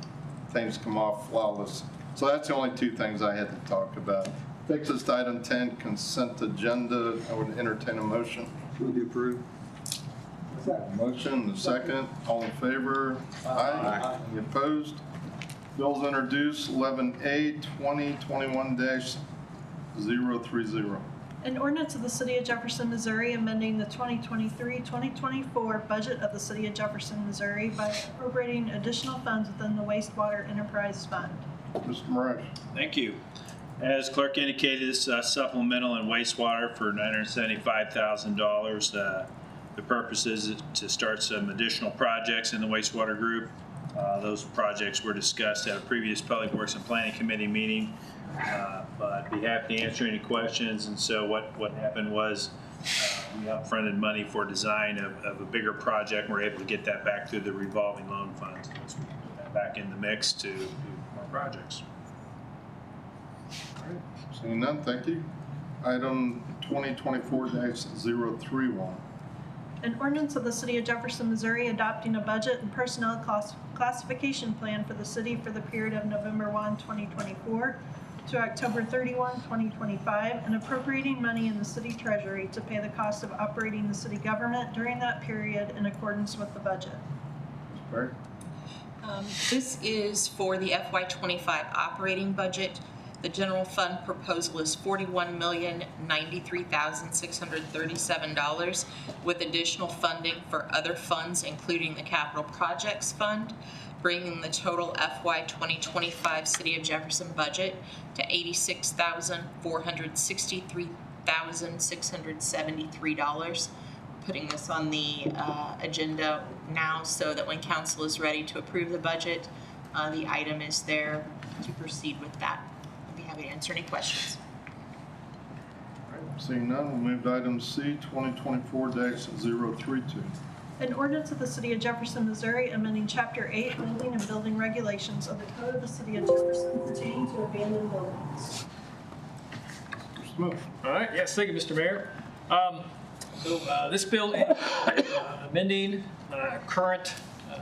things come off flawless. So that's the only 2 things I had to talk about. Takes us to item 10, consent agenda. I would entertain a motion. Will be approved. Motion, the second. All in favor? Aye. Any opposed? Bills introduced, 11A, 2021-030. An ordinance of the City of Jefferson, Missouri, amending the 2023-2024 budget of the City of Jefferson, Missouri by appropriating additional funds within the wastewater enterprise fund. Mr. Moraes. Thank you. As clerk indicated, this is supplemental and wastewater for $975,000. The purpose is to start some additional projects in the wastewater group. Those projects were discussed at a previous Public Works and Planning Committee meeting, but I'd be happy to answer any questions. And so what happened was we upfronted money for design of a bigger project. We're able to get that back through the revolving loan funds. Let's put that back in the mix to do more projects. All right, seeing none, thank you. Item 2024-031. An ordinance of the City of Jefferson, Missouri adopting a budget and personnel classification plan for the city for the period of November 1, 2024 to October 31, 2025, and appropriating money in the city treasury to pay the cost of operating the city government during that period in accordance with the budget. Ms. Perry? This is for the FY25 operating budget. The general fund proposal is $41,093,637 with additional funding for other funds, including the Capital Projects Fund. bringing the total FY 2025 City of Jefferson budget to $86,463,673. Putting this on the agenda now so that when council is ready to approve the budget, the item is there to proceed with that. I'd be happy to answer any questions. Seeing none, we'll move to item C, 2024-032. An ordinance of the City of Jefferson, Missouri, amending Chapter 8 Building and Building Regulations of the Code of the City of Jefferson pertaining to abandoned buildings. Smith. All right, yes, thank you, Mr. Mayor. This bill is amending current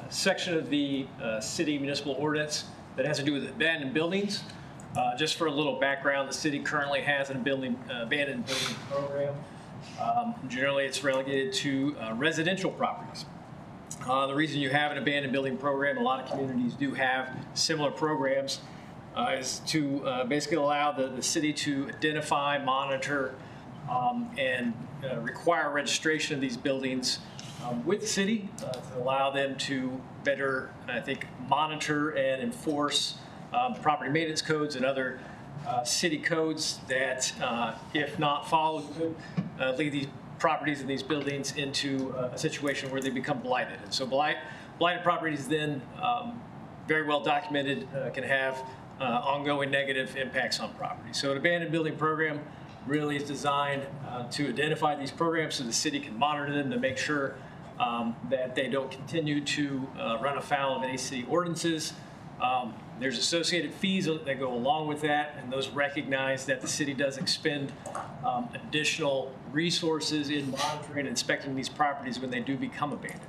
section of the city municipal ordinance that has to do with abandoned buildings. Just for a little background, the city currently has an abandoned building program. Generally, it's relegated to residential properties. The reason you have an abandoned building program, a lot of communities do have similar programs, is to basically allow the city to identify, monitor, and require registration of these buildings with the city to allow them to better, I think, monitor and enforce property maintenance codes and other city codes that, if not followed, lead these properties and these buildings into a situation where they become blighted. And so blighted properties then, very well documented, can have ongoing negative impacts on property. So an abandoned building program really is designed to identify these programs so the city can monitor them to make sure that they don't continue to run afoul of any city ordinances. There's associated fees that go along with that, and those recognize that the city does expend additional resources in monitoring and inspecting these properties when they do become abandoned.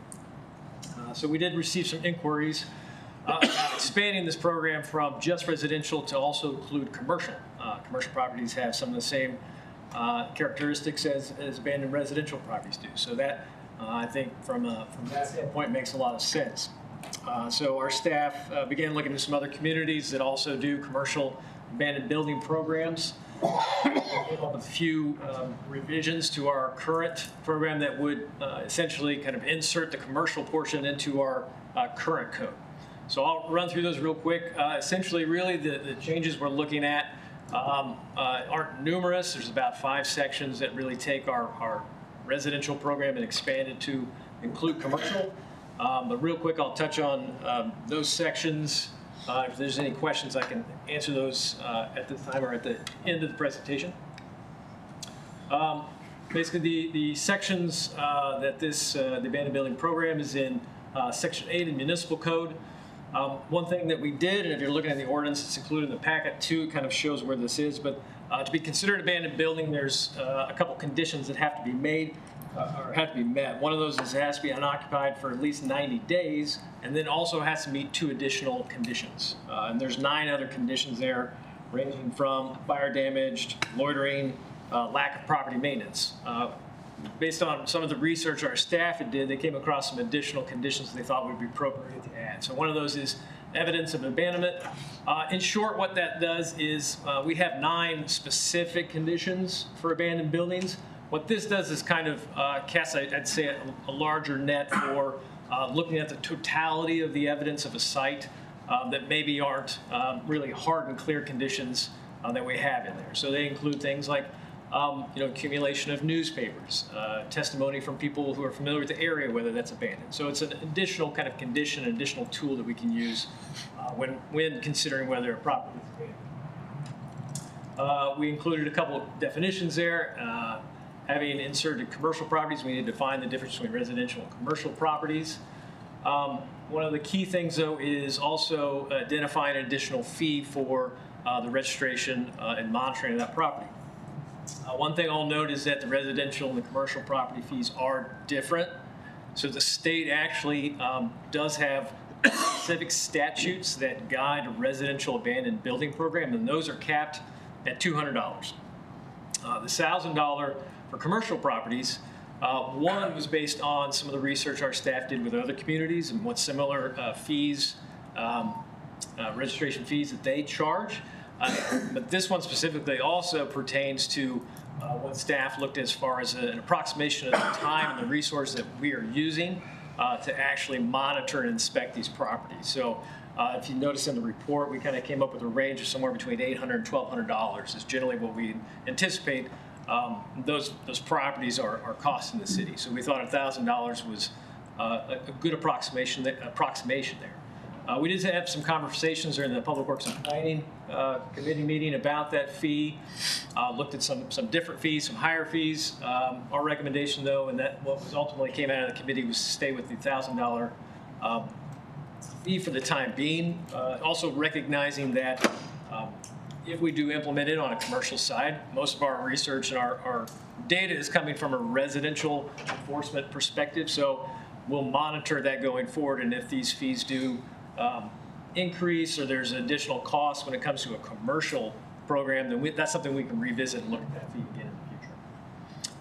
So we did receive some inquiries about expanding this program from just residential to also include commercial. Commercial properties have some of the same characteristics as abandoned residential properties do. So that, I think, from that standpoint, makes a lot of sense. So our staff began looking at some other communities that also do commercial abandoned building programs. Came up with a few revisions to our current program that would essentially kind of insert the commercial portion into our current code. So I'll run through those real quick. Essentially, really, the changes we're looking at aren't numerous. There's about 5 sections that really take our residential program and expand it to include commercial. But real quick, I'll touch on those sections. If there's any questions, I can answer those at this time or at the end of the presentation. Basically, the sections that the abandoned building program is in Section 8 in Municipal Code. One thing that we did, and if you're looking at the ordinance, it's included in the packet too, it kind of shows where this is, but to be considered abandoned building, there's a couple conditions that have to be made. Or have to be met. One of those is it has to be unoccupied for at least 90 days, and then also has to meet 2 additional conditions. And there's 9 other conditions there, ranging from fire damage, loitering, lack of property maintenance. Based on some of the research our staff did, they came across some additional conditions they thought would be appropriate to add. So one of those is evidence of abandonment. In short, what that does is we have 9 specific conditions for abandoned buildings. What this does is kind of cast, I'd say, a larger net for looking at the totality of the evidence of a site that maybe aren't really hard and clear conditions that we have in there. So they include things like accumulation of newspapers, testimony from people who are familiar with the area, whether that's abandoned. So it's an additional kind of condition, an additional tool that we can use when considering whether a property is abandoned. We included a couple of definitions there. Having inserted commercial properties, we need to define the difference between residential and commercial properties. One of the key things, though, is also identifying an additional fee for the registration and monitoring of that property. One thing I'll note is that the residential and the commercial property fees are different. So the state actually does have specific statutes that guide a residential abandoned building program, and those are capped at $200. The $1,000 for commercial properties, one was based on some of the research our staff did with other communities and what similar fees, registration fees that they charge. But this one specifically also pertains to what staff looked as far as an approximation of the time and the resource that we are using to actually monitor and inspect these properties. So if you notice in the report, we kind of came up with a range of somewhere between $800 and $1,200 is generally what we anticipate those properties are costing the city. So we thought $1,000 was a good approximation there. We did have some conversations during the Public Works and Planning Committee meeting about that fee. Looked at some different fees, some higher fees. Our recommendation, though, and that what was ultimately came out of the committee was to stay with the $1,000 fee for the time being. Also recognizing that if we do implement it on a commercial side, most of our research and our data is coming from a residential enforcement perspective. So we'll monitor that going forward, and if these fees do increase or there's additional costs when it comes to a commercial program, then that's something we can revisit and look at that fee again in the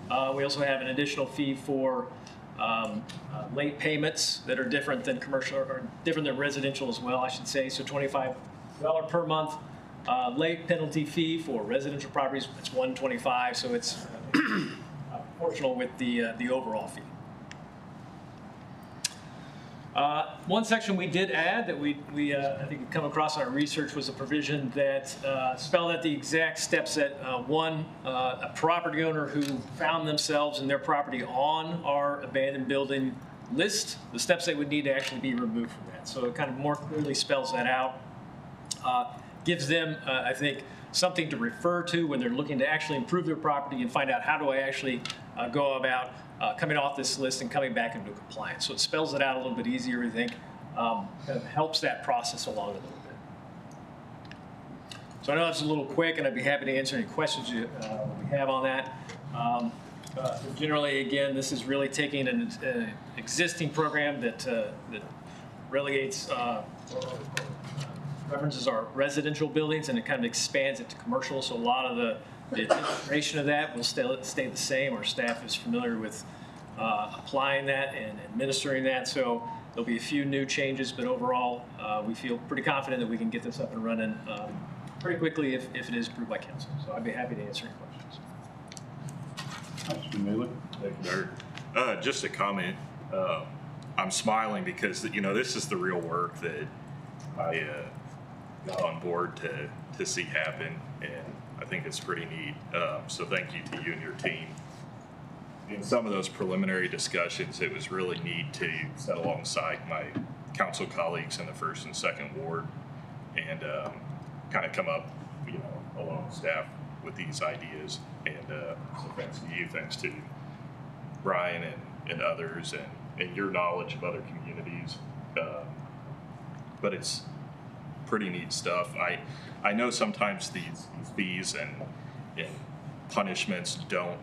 future. We also have an additional fee for late payments that are different than commercial or different than residential as well, I should say. So $25 per month late penalty fee for residential properties. It's $125, so it's proportional with the overall fee. One section we did add that we I think come across in our research was a provision that spelled out the exact steps that a property owner who found themselves and their property on our abandoned building list, the steps they would need to actually be removed from that. So it kind of more clearly spells that out. Gives them, I think, something to refer to when they're looking to actually improve their property and find out how do I actually go about coming off this list and coming back into compliance. So it spells it out a little bit easier, I think. Kind of helps that process along a little bit. So I know that's a little quick, and I'd be happy to answer any questions we have on that. Generally, again, this is really taking an existing program that relegates references our residential buildings, and it kind of expands it to commercial. So a lot of the administration of that will stay the same. Our staff is familiar with applying that and administering that. So there'll be a few new changes, but overall, we feel pretty confident that we can get this up and running pretty quickly if it is approved by council. So I'd be happy to answer any questions. Thank you, Mayor. Just a comment. I'm smiling because this is the real work that I got on board to see happen, and I think it's pretty neat. So thank you to you and your team. In some of those preliminary discussions, it was really neat to sit alongside my council colleagues in the 1st and 2nd Ward and kind of come up, along with staff with these ideas. And so thanks to you, thanks to Brian and others, and your knowledge of other communities. But it's pretty neat stuff. I know sometimes these fees and punishments don't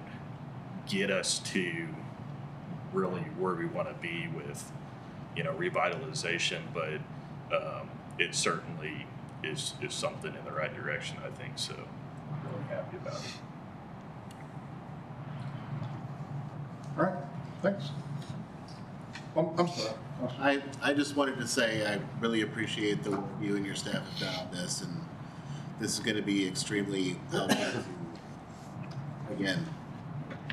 get us to really where we want to be with revitalization, but it certainly is something in the right direction, I think. So I'm really happy about it. All right, thanks. I'm sorry. I just wanted to say I really appreciate the work you and your staff have done on this, and this is going to be extremely helpful to, again,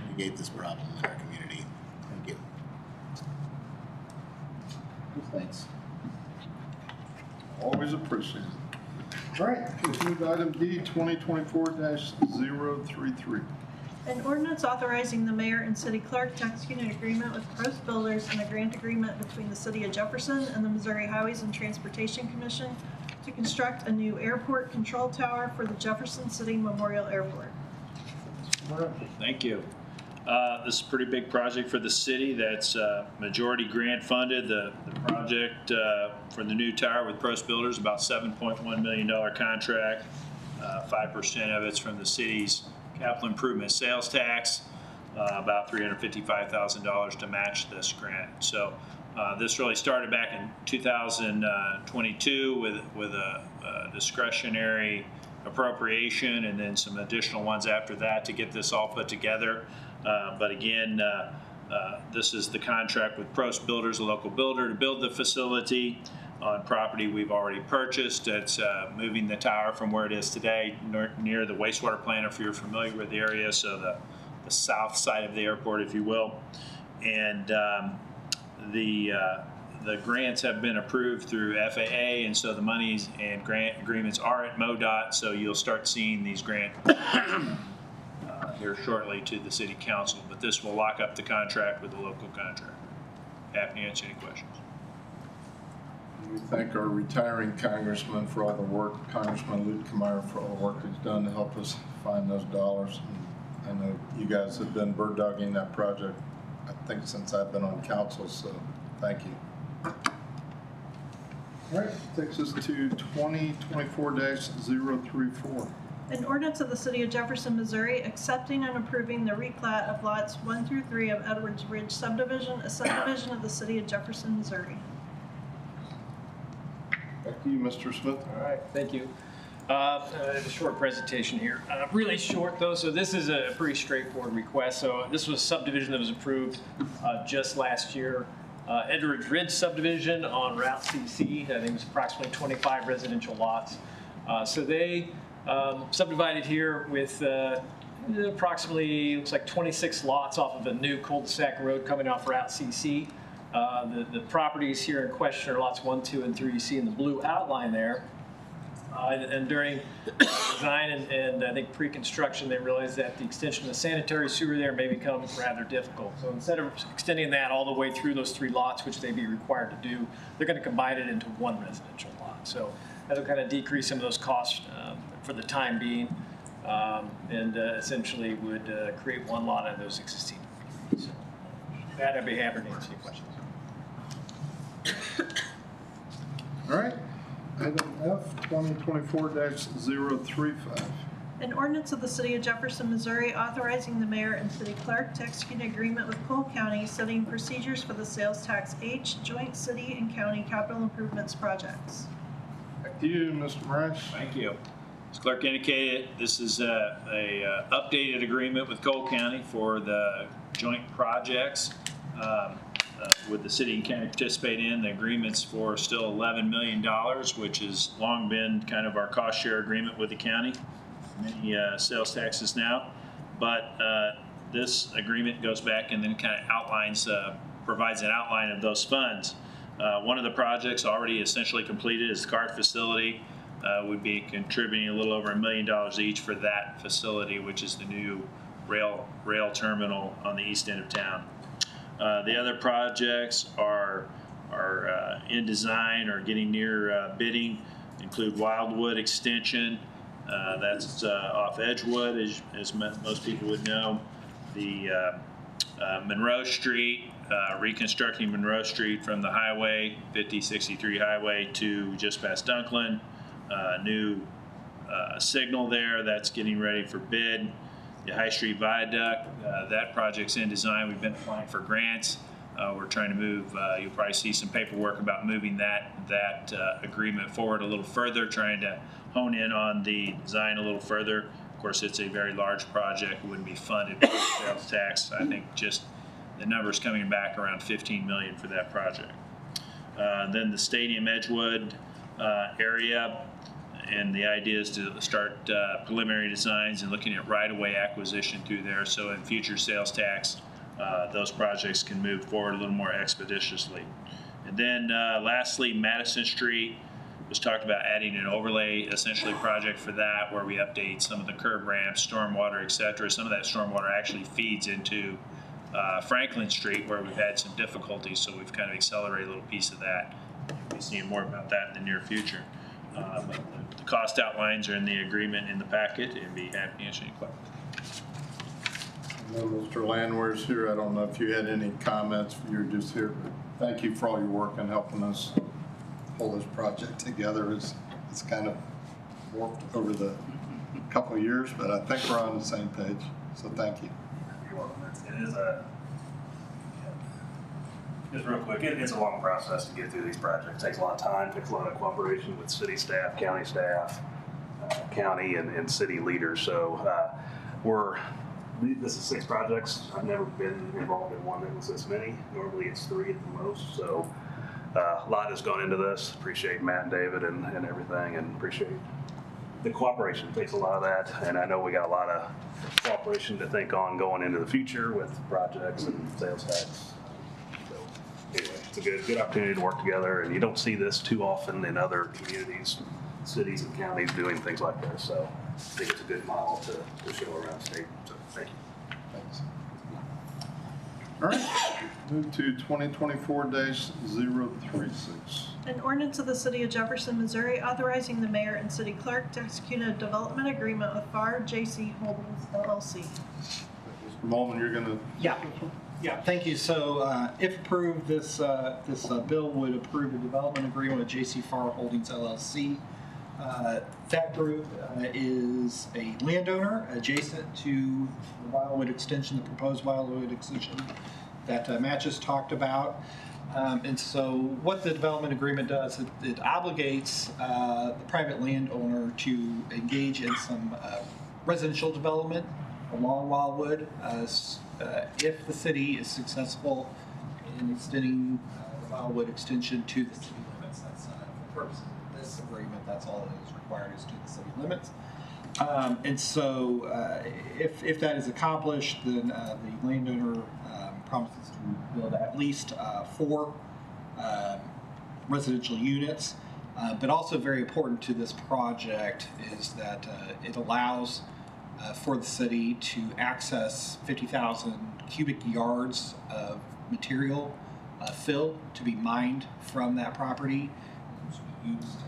mitigate this problem in our community. Thank you. Thanks. Always appreciated. All right, let's move to item D, 2024-033. An ordinance authorizing the mayor and city clerk to execute an agreement with Post Builders and a grant agreement between the city of Jefferson and the Missouri Highways and Transportation Commission to construct a new airport control tower for the Jefferson City Memorial Airport. Thank you. This is a pretty big project for the city that's majority grant funded. The project for the new tower with Post Builders, about $7.1 million contract. 5% of it's from the city's capital improvement sales tax, about $355,000 to match this grant. So this really started back in 2022 with a discretionary appropriation and then some additional ones after that to get this all put together. But again, this is the contract with Post Builders, a local builder, to build the facility on property we've already purchased. It's moving the tower from where it is today near the wastewater plant, if you're familiar with the area, so the south side of the airport, if you will. And the grants have been approved through FAA, and so the monies and grant agreements are at MoDOT, so you'll start seeing these grant here shortly to the city council, but this will lock up the contract with the local contractor. Happy to answer any questions. We thank our retiring congressman for all the work, Congressman Luetkemeyer, for all the work he's done to help us find those dollars. And I know you guys have been bird dogging that project, I think, since I've been on council, so thank you. All right, takes us to 2024-034. An ordinance of the City of Jefferson, Missouri, accepting and approving the replat of lots 1 through 3 of Edwards Ridge subdivision, a subdivision of the City of Jefferson, Missouri. Back to you, Mr. Smith. All right, thank you. A short presentation here. Really short, though, so this is a pretty straightforward request. So this was a subdivision that was approved just last year. Edwards Ridge subdivision on Route CC. I think it was approximately 25 residential lots. So they subdivided here with approximately, looks like 26 lots off of a new cul-de-sac road coming off Route CC. The properties here in question are lots 1, 2, and 3. You see in the blue outline there. And during design and I think pre-construction, they realized that the extension of the sanitary sewer there may become rather difficult. So instead of extending that all the way through those 3 lots, which they'd be required to do, they're going to combine it into 1 residential lot. So that'll kind of decrease some of those costs for the time being, and essentially would create 1 lot out of those existing. So that I'd be happy to answer any questions. All right. Item F, 2024-035. An ordinance of the City of Jefferson, Missouri, authorizing the mayor and city clerk to execute an agreement with Cole County setting procedures for the sales tax H joint city and county capital improvements projects. Back to you, Mr. Moraes. Thank you. As clerk indicated, this is a updated agreement with Cole County for the joint projects with the city and county participating in. The agreement's for still $11 million, which has long been kind of our cost share agreement with the county. Many sales taxes now, but this agreement goes back and then kind of outlines, provides an outline of those funds. One of the projects already essentially completed is the cart facility. Would be contributing a little over $1 million each for that facility, which is the new rail terminal on the east end of town. The other projects are in design or getting near bidding, include Wildwood Extension. That's off Edgewood, as most people would know. The Monroe Street, reconstructing Monroe Street from the highway, 5063 highway to just past Dunklin. New signal there, that's getting ready for bid. The High Street Viaduct, that project's in design. We've been applying for grants. We're trying to move, you'll probably see some paperwork about moving that agreement forward a little further, trying to hone in on the design a little further. Of course, it's a very large project, wouldn't be funded by sales tax. I think just the numbers coming back around $15 million for that project. Then the Stadium Edgewood area, and the idea is to start preliminary designs and looking at right-of-way acquisition through there, so in future sales tax, those projects can move forward a little more expeditiously. And then lastly, Madison Street was talked about adding an overlay, essentially project for that, where we update some of the curb ramps, stormwater, et cetera. Some of that stormwater actually feeds into Franklin Street, where we've had some difficulties, so we've kind of accelerated a little piece of that. We'll be seeing more about that in the near future. But the cost outlines are in the agreement in the packet, and be happy to answer any questions. I know Mr. Landwehr's here. I don't know if you had any comments. You were just here, but thank you for all your work in helping us pull this project together. It's kind of warped over the couple of years, but I think we're on the same page. So thank you. You're welcome. Just real quick, it's a long process to get through these projects. It takes a lot of time, takes a lot of cooperation with city staff, county and city leaders. So this is 6 projects. I've never been involved in one that was this many. Normally it's 3 at the most. So a lot has gone into this. Appreciate Matt and David and everything, and appreciate the cooperation. It takes a lot of that, and I know we got a lot of cooperation to think on going into the future with projects and sales tax. So anyway, it's a good opportunity to work together, and you don't see this too often in other communities, cities and counties doing things like this. So I think it's a good model to show around the state. So thank you. Thanks. All right, move to 2024-036. An ordinance of the City of Jefferson, Missouri, authorizing the mayor and city clerk to execute a development agreement with FAR JC Holdings LLC. Mr. Molman, you're gonna. Yeah, thank you. So if approved, this bill would approve a development agreement with JC Farr Holdings LLC. That group is a landowner adjacent to the Wildwood extension, the proposed Wildwood extension that Matt just talked about. And so what the development agreement does, it obligates the private landowner to engage in some residential development along Wildwood if the city is successful in extending the Wildwood extension to the city limits. That's for purposes of this agreement, that's all that is required is to the city limits. And so if that is accomplished, then the landowner promises to build at least 4 residential units. But also very important to this project is that it allows for the city to access 50,000 cubic yards of material fill to be mined from that property, which will be used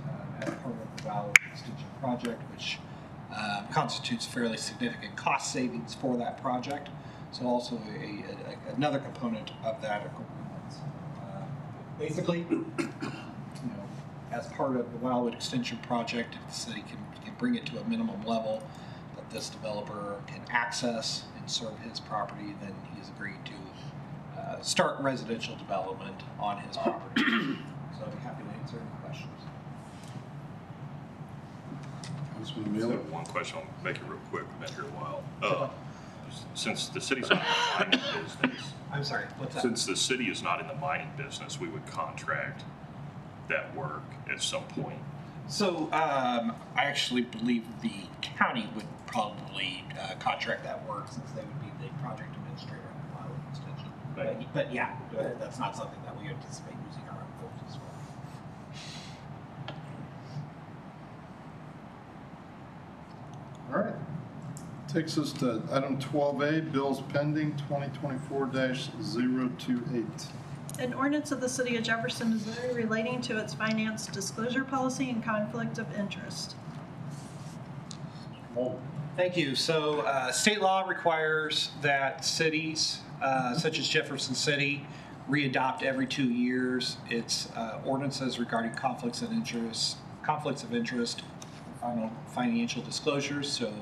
as part of the Wildwood Extension project, which constitutes fairly significant cost savings for that project. So also another component of that agreement. Basically, as part of the Wildwood Extension project, if the city can bring it to a minimum level that this developer can access and serve his property, then he has agreed to start residential development on his property. So I'd be happy to answer any questions. Councilman I Miller. have one question. I'll make it real quick. I've been here a while. Since the city's not in the mining business. I'm sorry, what's that? Since the city is not in the mining business, we would contract that work at some point. So I actually believe the county would probably contract that work since they would be the project administrator on the Wildwood extension. But yeah, that's not something that we anticipate using our own folks for. All right. Takes us to item 12A, bills pending 2024-028. An ordinance of the City of Jefferson, Missouri relating to its finance disclosure policy and conflict of interest. Thank you. So state law requires that cities such as Jefferson City readopt every 2 years its ordinances regarding conflicts of interest, financial disclosures. So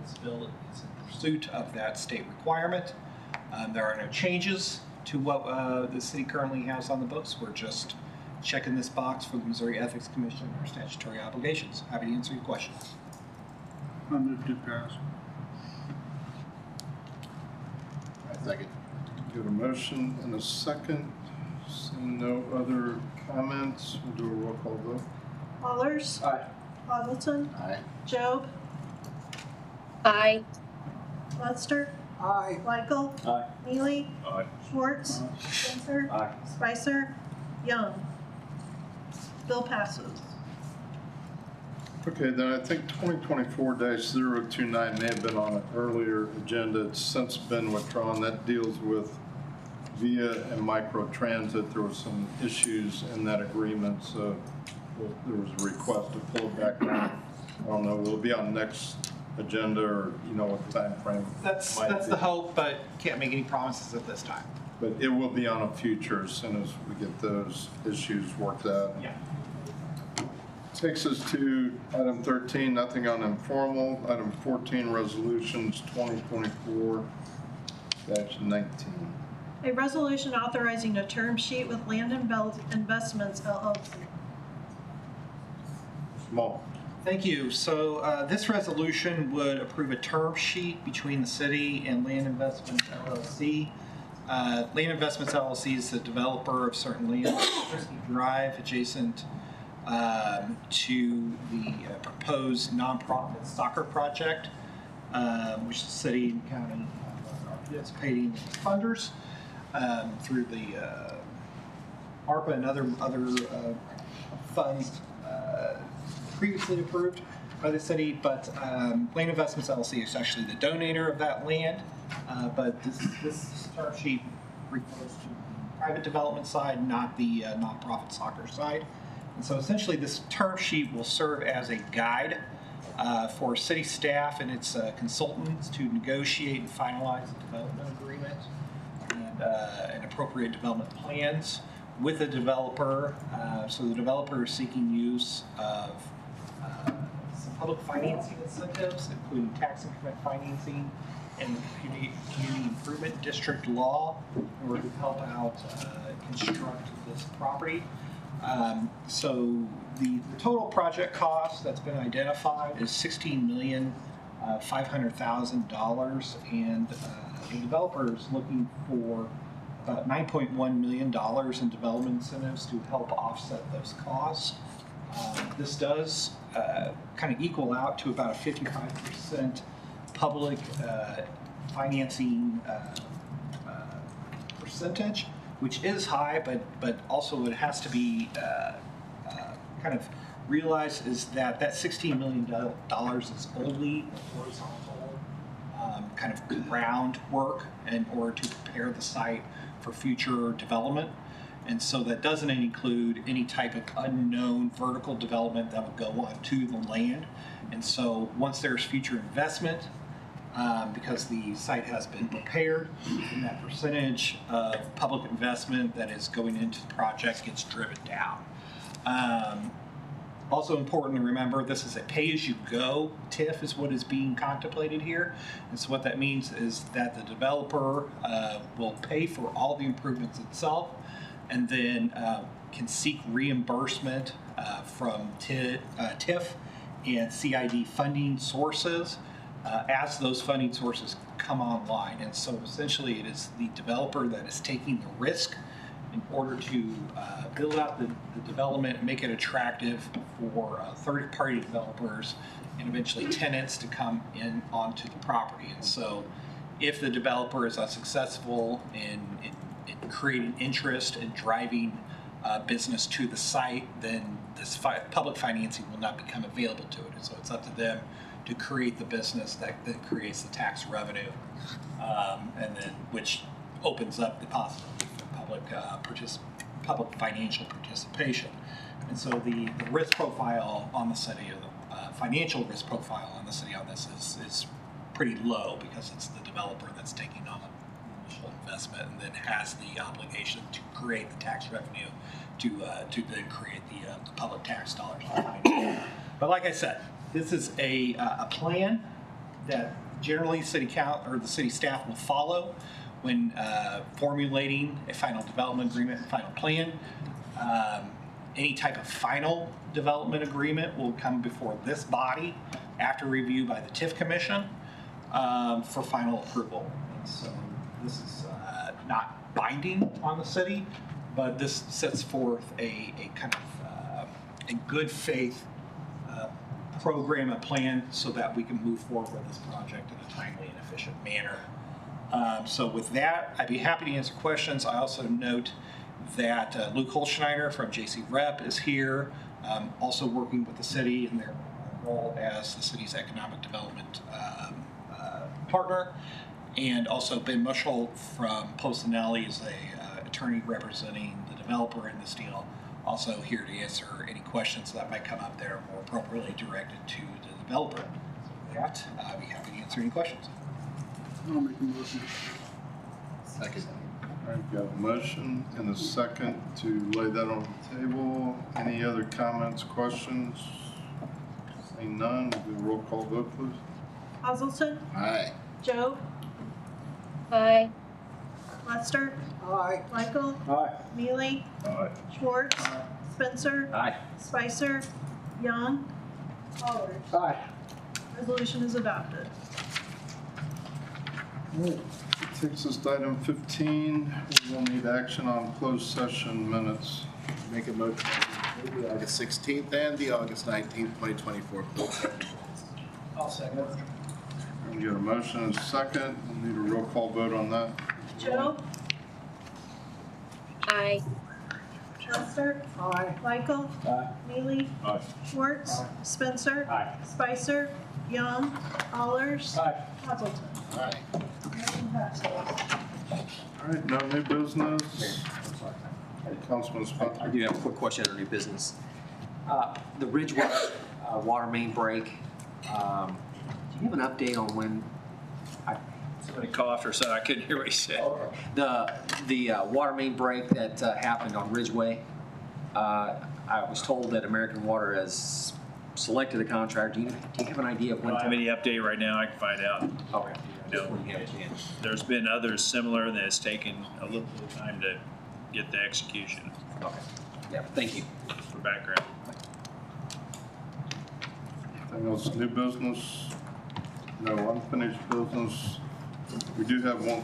this bill is in pursuit of that state requirement. There are no changes to what the city currently has on the books. We're just checking this box for the Missouri Ethics Commission, our statutory obligations. Happy to answer your questions. I move to pass. Second. Got a motion and a second. Seeing no other comments, we'll do a roll call vote. Allers. Aye. Odleton. Aye. Job. Aye. Lester. Aye. Michael. Aye. Neely. Aye. Schwartz. Spencer. Aye. Spicer. Young. Bill passes. Okay, then I think 2024-029 may have been on an earlier agenda. It's since been withdrawn. That deals with VIA and microtransit. There were some issues in that agreement, so there was a request to pull it back on. I don't know, will it be on next agenda, or you know what the time frame That's the hope, but can't make any promises at this time. But it will be on a future as soon as we get those issues worked out. Yeah. Takes us to item 13, nothing on informal. Item 14, resolutions 2024-19. A resolution authorizing a term sheet with Land Investments LLC. Small. Thank you. So this resolution would approve a term sheet between the city and Land Investments LLC. Land Investments LLC is the developer of certain land on Christie Drive adjacent to the proposed nonprofit soccer project, which the city and county are participating funders through the ARPA and other funds previously approved by the city, but Land Investments LLC is actually the donator of that land. But this term sheet refers to the private development side, not the nonprofit soccer side. And so essentially this term sheet will serve as a guide for city staff and its consultants to negotiate and finalize a development agreement and appropriate development plans with the developer. So the developer is seeking use of some public financing incentives, including tax increment financing and the community improvement district law in order to help out construct this property. So the total project cost that's been identified is $16,500,000, and the developer is looking for about $9.1 million in development incentives to help offset those costs. This does kind of equal out to about a 55% public financing percentage, which is high, but also it has to be kind of realized is that $16 million is only horizontal kind of groundwork in order to prepare the site for future development. And so that doesn't include any type of unknown vertical development that would go onto the land. And so once there's future investment, because the site has been prepared, and that percentage of public investment that is going into the project gets driven down. Also important to remember, this is a pay-as-you-go TIF is what is being contemplated here. And so what that means is that the developer will pay for all the improvements itself, and then can seek reimbursement from TIF and CID funding sources as those funding sources come online. And so essentially it is the developer that is taking the risk in order to build out the development and make it attractive for third-party developers and eventually tenants to come in onto the property. And so if the developer is unsuccessful in creating interest and driving business to the site, then this public financing will not become available to it. And so it's up to them to create the business that creates the tax revenue, and then which opens up the possibility for public financial participation. And so the risk profile on the city, or the financial risk profile on the city on this is pretty low, because it's the developer that's taking on the initial investment and then has the obligation to create the tax revenue to then create the public tax dollars. But like I said, this is a plan that generally the city staff will follow when formulating a final development agreement and final plan. Any type of final development agreement will come before this body after review by the TIF Commission for final approval. And so this is not binding on the city, but this sets forth a kind of a good faith program, a plan, so that we can move forward with this project in a timely and efficient manner. So with that, I'd be happy to answer questions. I also note that Luke Holschneider from JC Rep is here, also working with the city in their role as the city's economic development partner. And also Ben Mushel from Postanelli is a attorney representing the developer in this deal, also here to answer any questions that might come up that are more appropriately directed to the developer. So with that, I'd be happy to answer any questions. I'll make a motion. Second. All right, got a motion and a second to lay that on the table. Any other comments, questions? Seeing none, we'll do a roll call vote, please. Hazelton? Aye. Joe? Aye. Lester? Aye. Michael? Aye. Mealy? Aye. Schwartz? Spencer? Aye. Spicer? Young? Pollard? Aye. Resolution is adopted. All right, takes us to item 15. We will need action on closed session minutes. Make a motion to approve the August 16th and the August 19th, 2024 closed session minutes. I'll second. We get a motion and a second. We'll need a roll call vote on that. Joe? Aye. Lester. Aye. Michael. Aye. Neely. Aye. Schwartz. Spencer. Aye. Spicer. Young. Allers. Aye. Hazelton. Aye. Motion passes. All right, no new business. Councilman Spencer. I do have a quick question under new business. The Ridgeway water main break, do you have an update on when? Somebody coughed or something. I couldn't hear what he said. The water main break that happened on Ridgeway, I was told that American Water has selected a contractor. Do you have an idea of I when? don't have any update right now. I can find out. Okay. No. When you have a chance. There's been others similar that it's taken a little bit of time to get the execution. Okay. Yeah, thank you. For background. Anything else, new business? No unfinished business. We do have one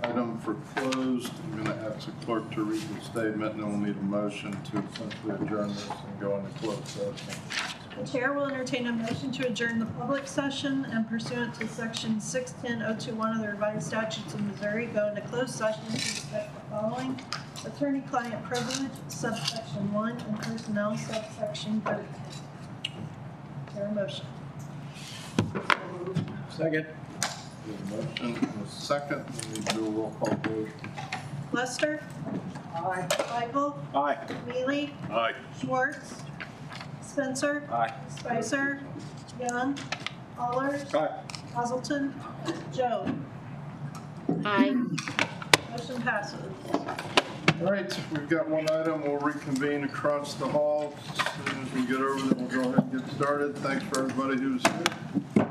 item for closed. I'm going to ask the clerk to read the statement, and then we'll need a motion to essentially adjourn this and go into closed session. The chair will entertain a motion to adjourn the public session and pursuant to section 610.021 of the revised statutes of Missouri, go into closed session to respect the following: attorney-client privilege, subsection 1, and personnel, subsection 13. Is there a motion? Second. We have a motion and a second. We need to do a roll call vote. Lester? Aye. Michael? Aye. Neely? Aye. Schwartz? Spencer? Aye. Spicer? Young? Allers? Aye. Hazelton? Joe? Aye. Motion passes. All right, we've got one item. We'll reconvene across the hall. As soon as we get over there, we'll go ahead and get started. Thanks for everybody who's here.